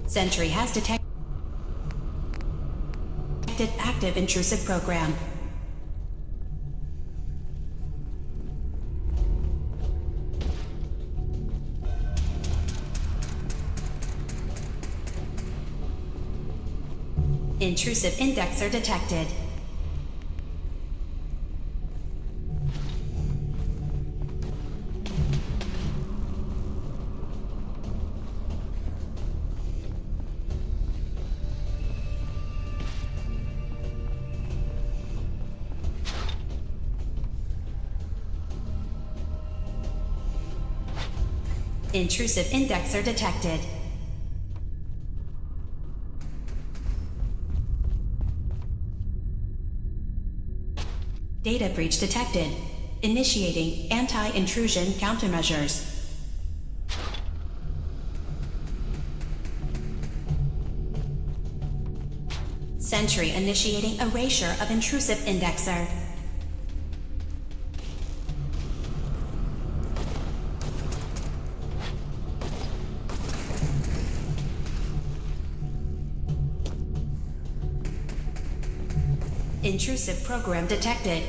Sentry has detected active intrusive program. Intrusive indexer detected. Intrusive indexer detected. Data breach detected. Initiating anti-intrusion countermeasures. Sentry initiating erasure of intrusive indexer. Intrusive program detected.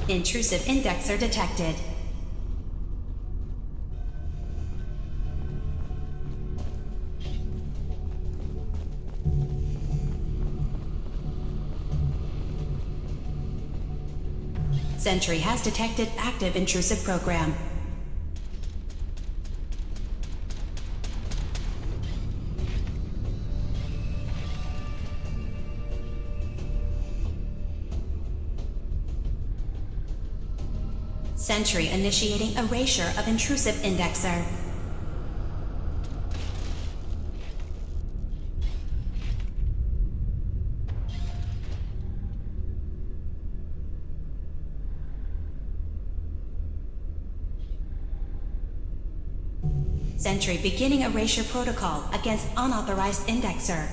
Intrusive indexer detected. Sentry has detected active intrusive program. Sentry initiating erasure of intrusive indexer. Sentry beginning erasure protocol against unauthorized indexer.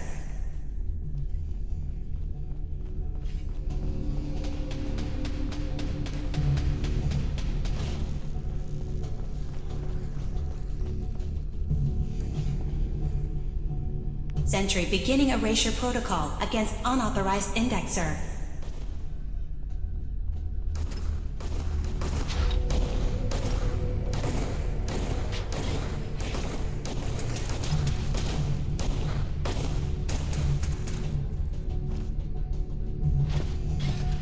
Sentry beginning erasure protocol against unauthorized indexer.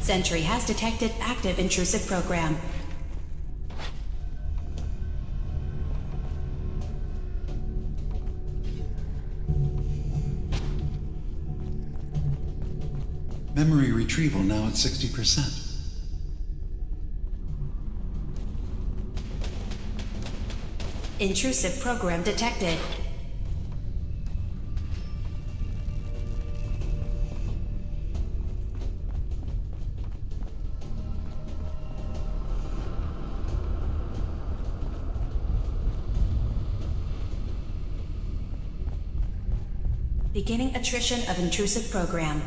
Sentry has detected active intrusive program. Memory retrieval now at 60%. Intrusive program detected. Beginning attrition of intrusive program.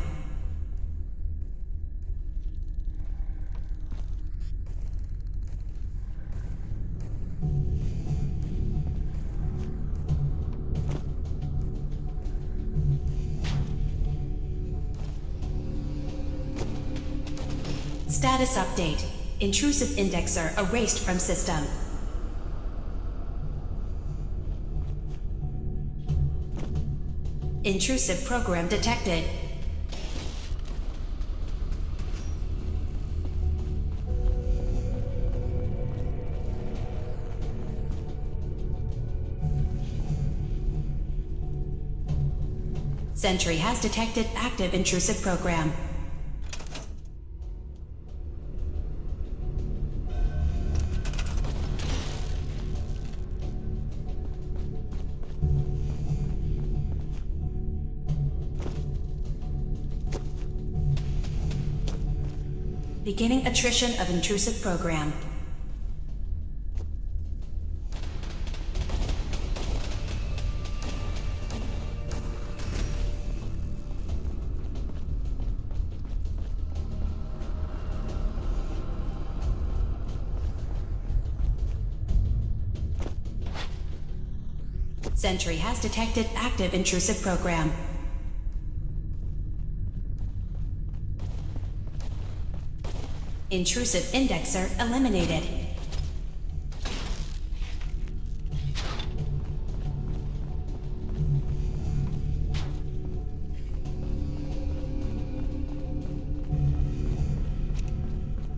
Status update. Intrusive indexer erased from system. Intrusive program detected. Sentry has detected active intrusive program. Beginning attrition of intrusive program. Sentry has detected active intrusive program. Intrusive indexer eliminated.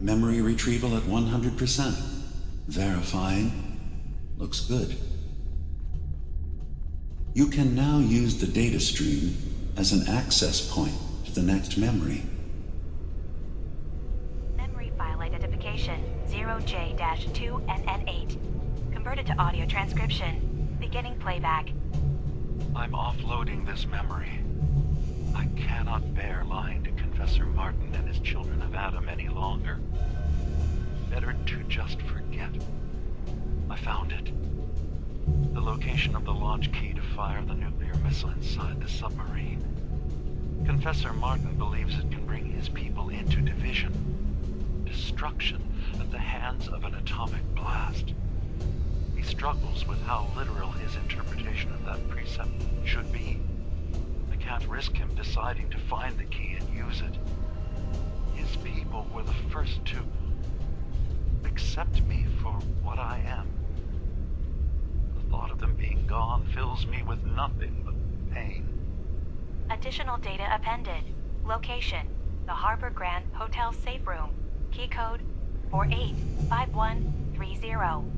Memory retrieval at 100%. Verifying. Looks good. You can now use the data stream as an access point to the next memory. Memory file identification 0J-2NN8. Converted to audio transcription. Beginning playback. I'm offloading this memory. I cannot bear lying to Confessor Martin and his children of Adam any longer. Better to just forget. I found it. The location of the launch key to fire the nuclear missile inside the submarine. Confessor Martin believes it can bring his people into division, destruction at the hands of an atomic blast. He struggles with how literal his interpretation of that precept should be. I can't risk him deciding to find the key and use it. His people were the first to accept me for what I am. The thought of them being gone fills me with nothing but pain. Additional data appended. Location: the Harbor Grand Hotel safe room. Key code 485130.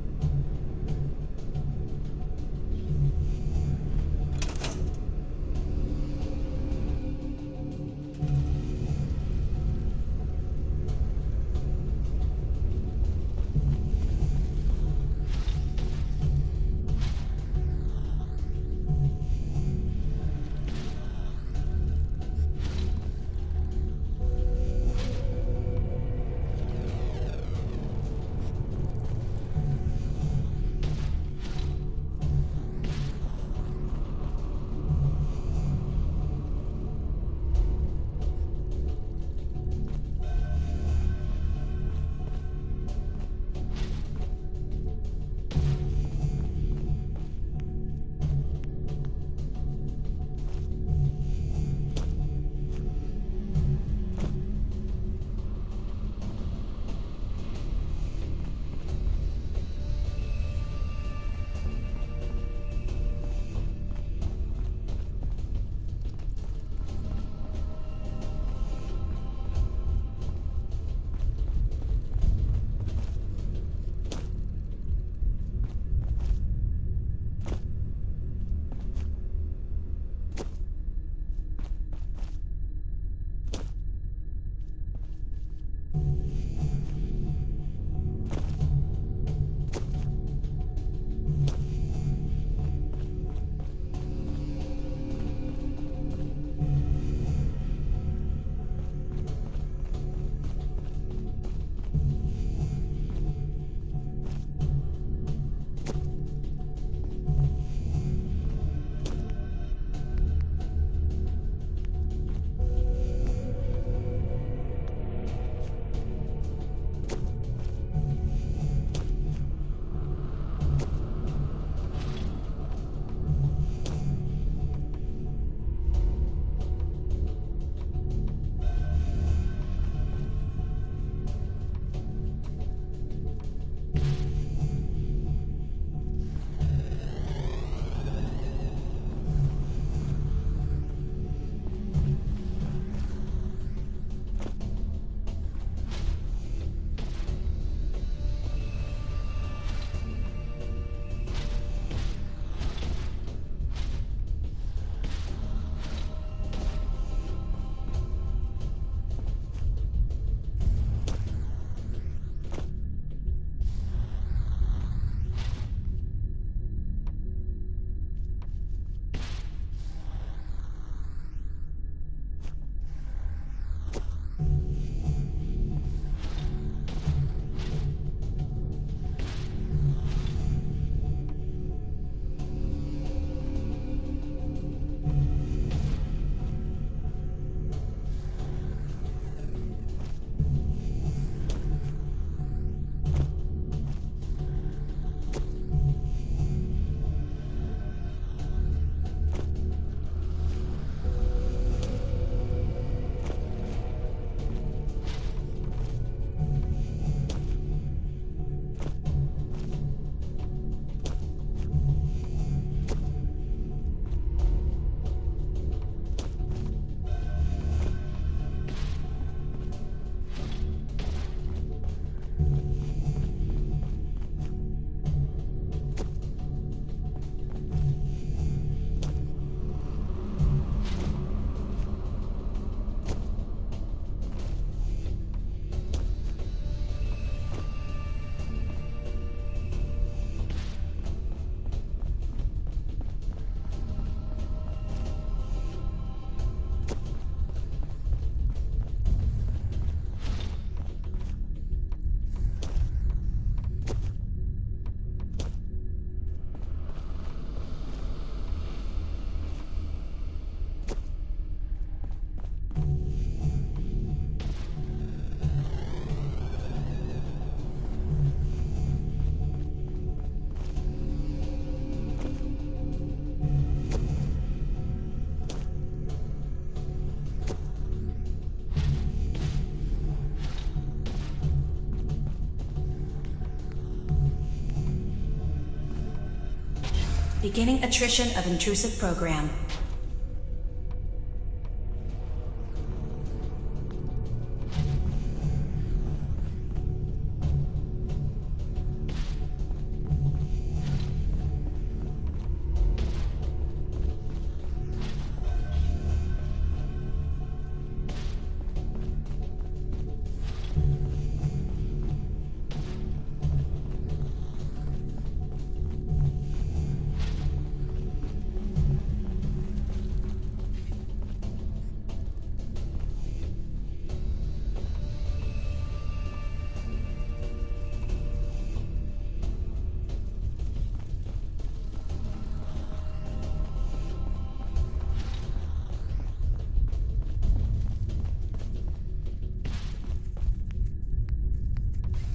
Beginning attrition of intrusive program.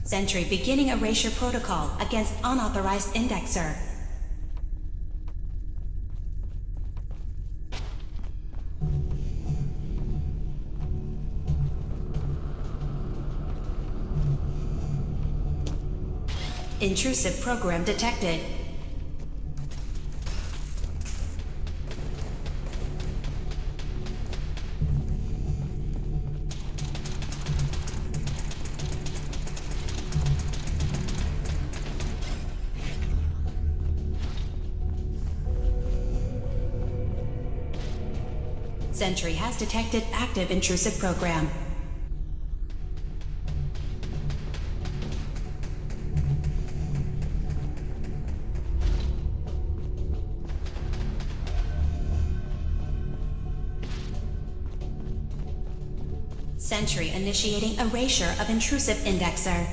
Sentry beginning erasure protocol against unauthorized indexer. Intrusive program detected. Sentry has detected active intrusive program. Sentry initiating erasure of intrusive indexer.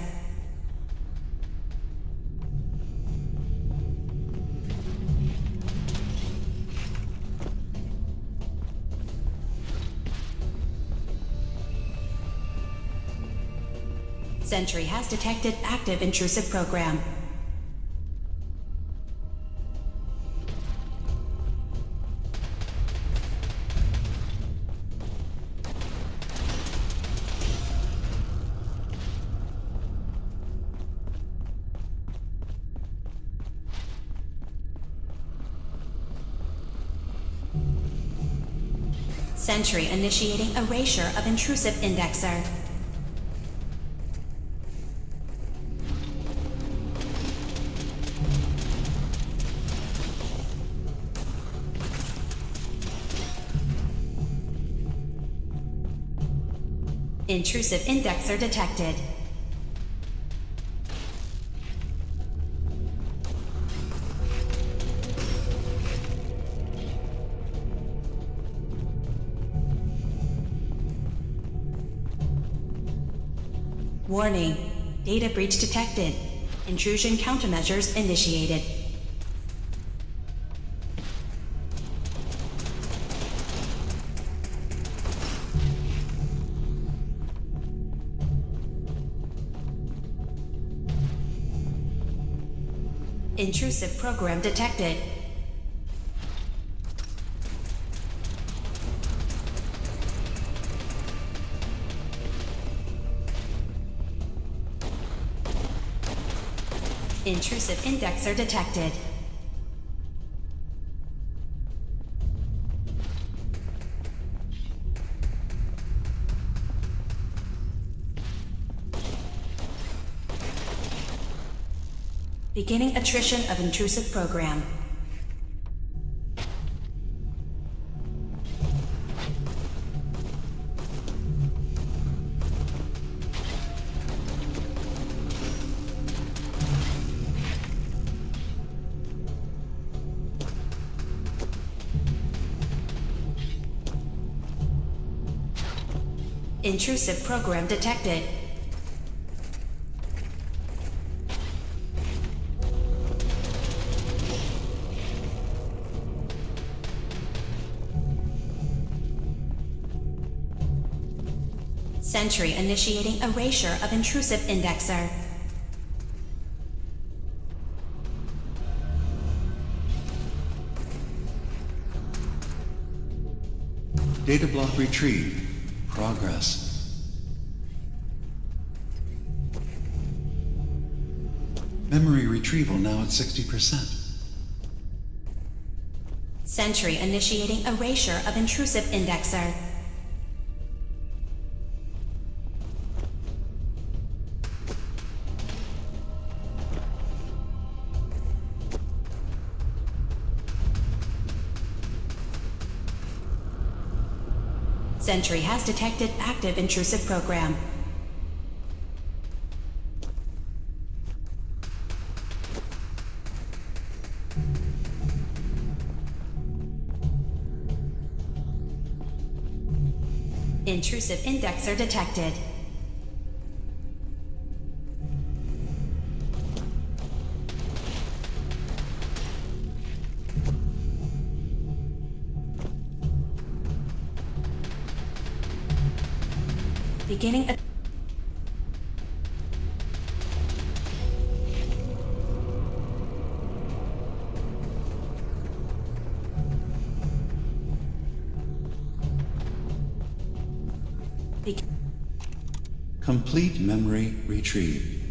Sentry has detected active intrusive program. Sentry initiating erasure of intrusive indexer. Intrusive indexer detected. Warning. Data breach detected. Intrusion countermeasures initiated. Intrusive program detected. Intrusive indexer detected. Beginning attrition of intrusive program. Intrusive program detected. Sentry initiating erasure of intrusive indexer. Data block retrieved. Progress. Memory retrieval now at 60%. Sentry initiating erasure of intrusive indexer. Sentry has detected active intrusive program. Intrusive indexer detected. Beginning a Complete memory retrieved.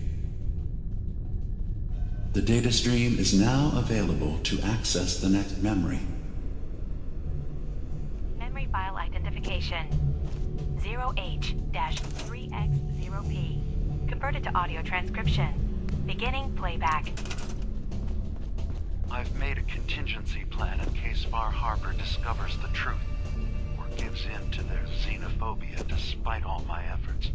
The data stream is now available to access the next memory. Memory file identification 0H-3X0P. Converted to audio transcription. Beginning playback. I've made a contingency plan in case Far Harbor discovers the truth or gives in to their xenophobia despite all my efforts.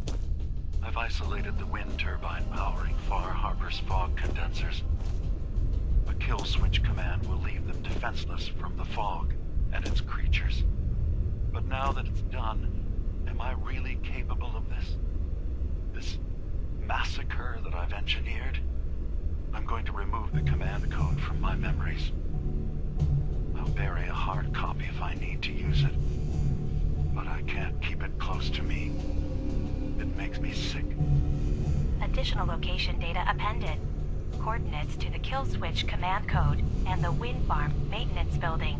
I've isolated the wind turbine powering Far Harbor's fog condensers. A kill switch command will leave them defenseless from the fog and its creatures. But now that it's done, am I really capable of this? This massacre that I've engineered? I'm going to remove the command code from my memories. I'll bury a hard copy if I need to use it. But I can't keep it close to me. It makes me sick. Additional location data appended. Coordinates to the kill switch command code and the wind farm maintenance building.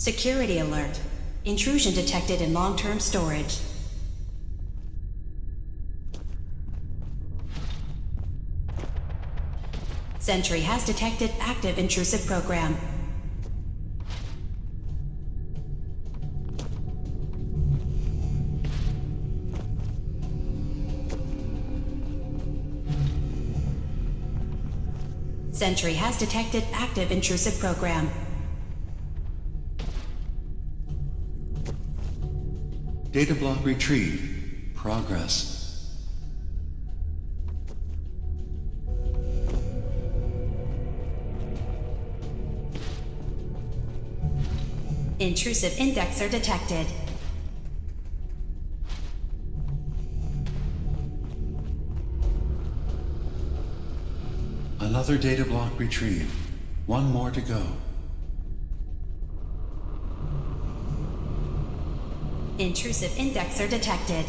Security alert. Intrusion detected in long-term storage. Sentry has detected active intrusive program. Sentry has detected active intrusive program. Data block retrieved. Progress. Intrusive indexer detected. Another data block retrieved. One more to go. Intrusive indexer detected.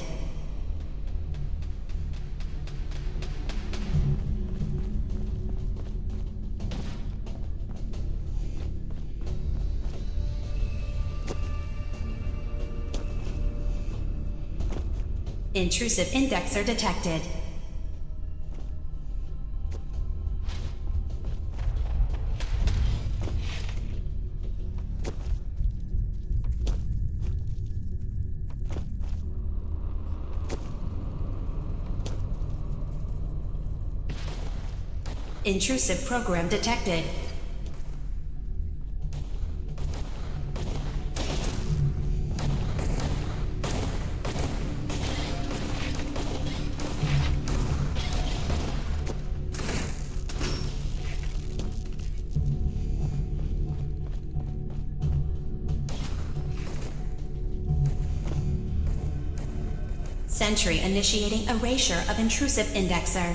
Intrusive indexer detected. Intrusive program detected. Sentry initiating erasure of intrusive indexer.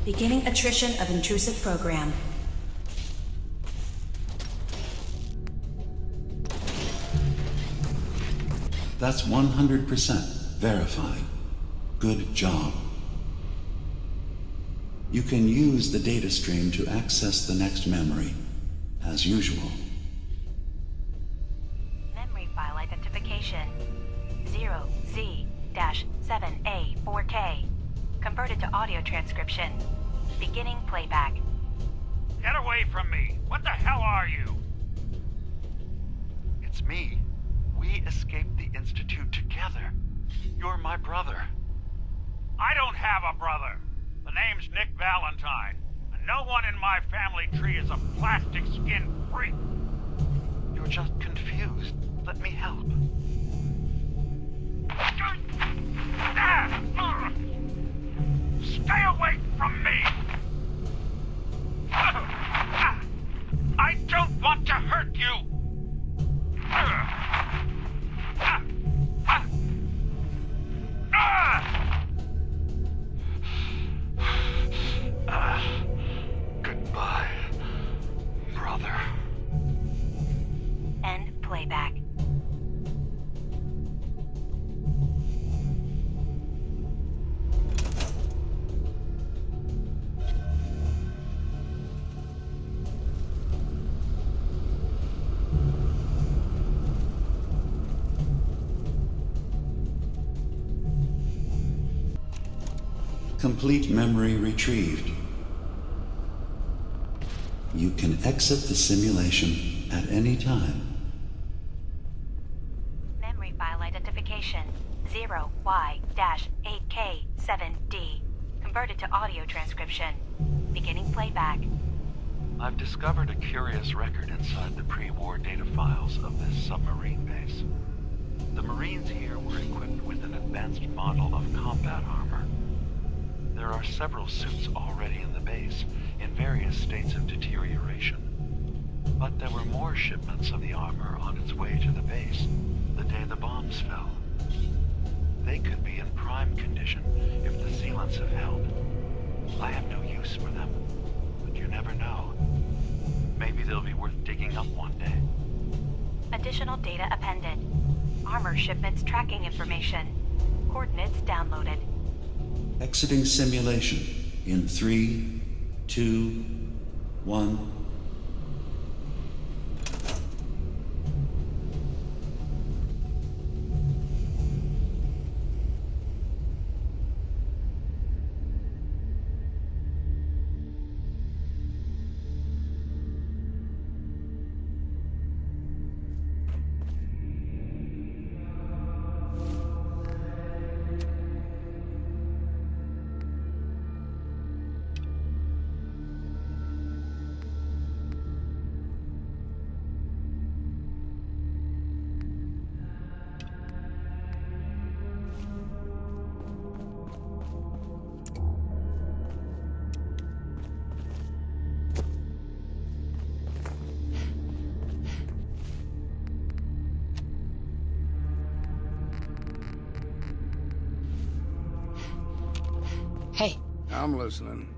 Beginning attrition of intrusive program. That's 100% verified. Good job. You can use the data stream to access the next memory, as usual. Memory file identification 0Z-7A4K. Converted to audio transcription. Beginning playback. Get away from me! What the hell are you? It's me. We escaped the Institute together. You're my brother. I don't have a brother. The name's Nick Valentine, and no one in my family tree is a plastic skin freak. You're just confused. Let me help. Stay away from me! I don't want to hurt you! Goodbye, brother. End playback. Complete memory retrieved. You can exit the simulation at any time. Memory file identification 0Y-8K7D. Converted to audio transcription. Beginning playback. I've discovered a curious record inside the pre-war data files of this submarine base. The Marines here were equipped with an advanced model of combat armor. There are several suits already in the base, in various states of deterioration. But there were more shipments of the armor on its way to the base the day the bombs fell. They could be in prime condition if the sealants have held. I have no use for them, but you never know. Maybe they'll be worth digging up one day. Additional data appended. Armor shipment's tracking information. Coordinates downloaded. Exiting simulation in 3, 2, 1. Hey. I'm listening.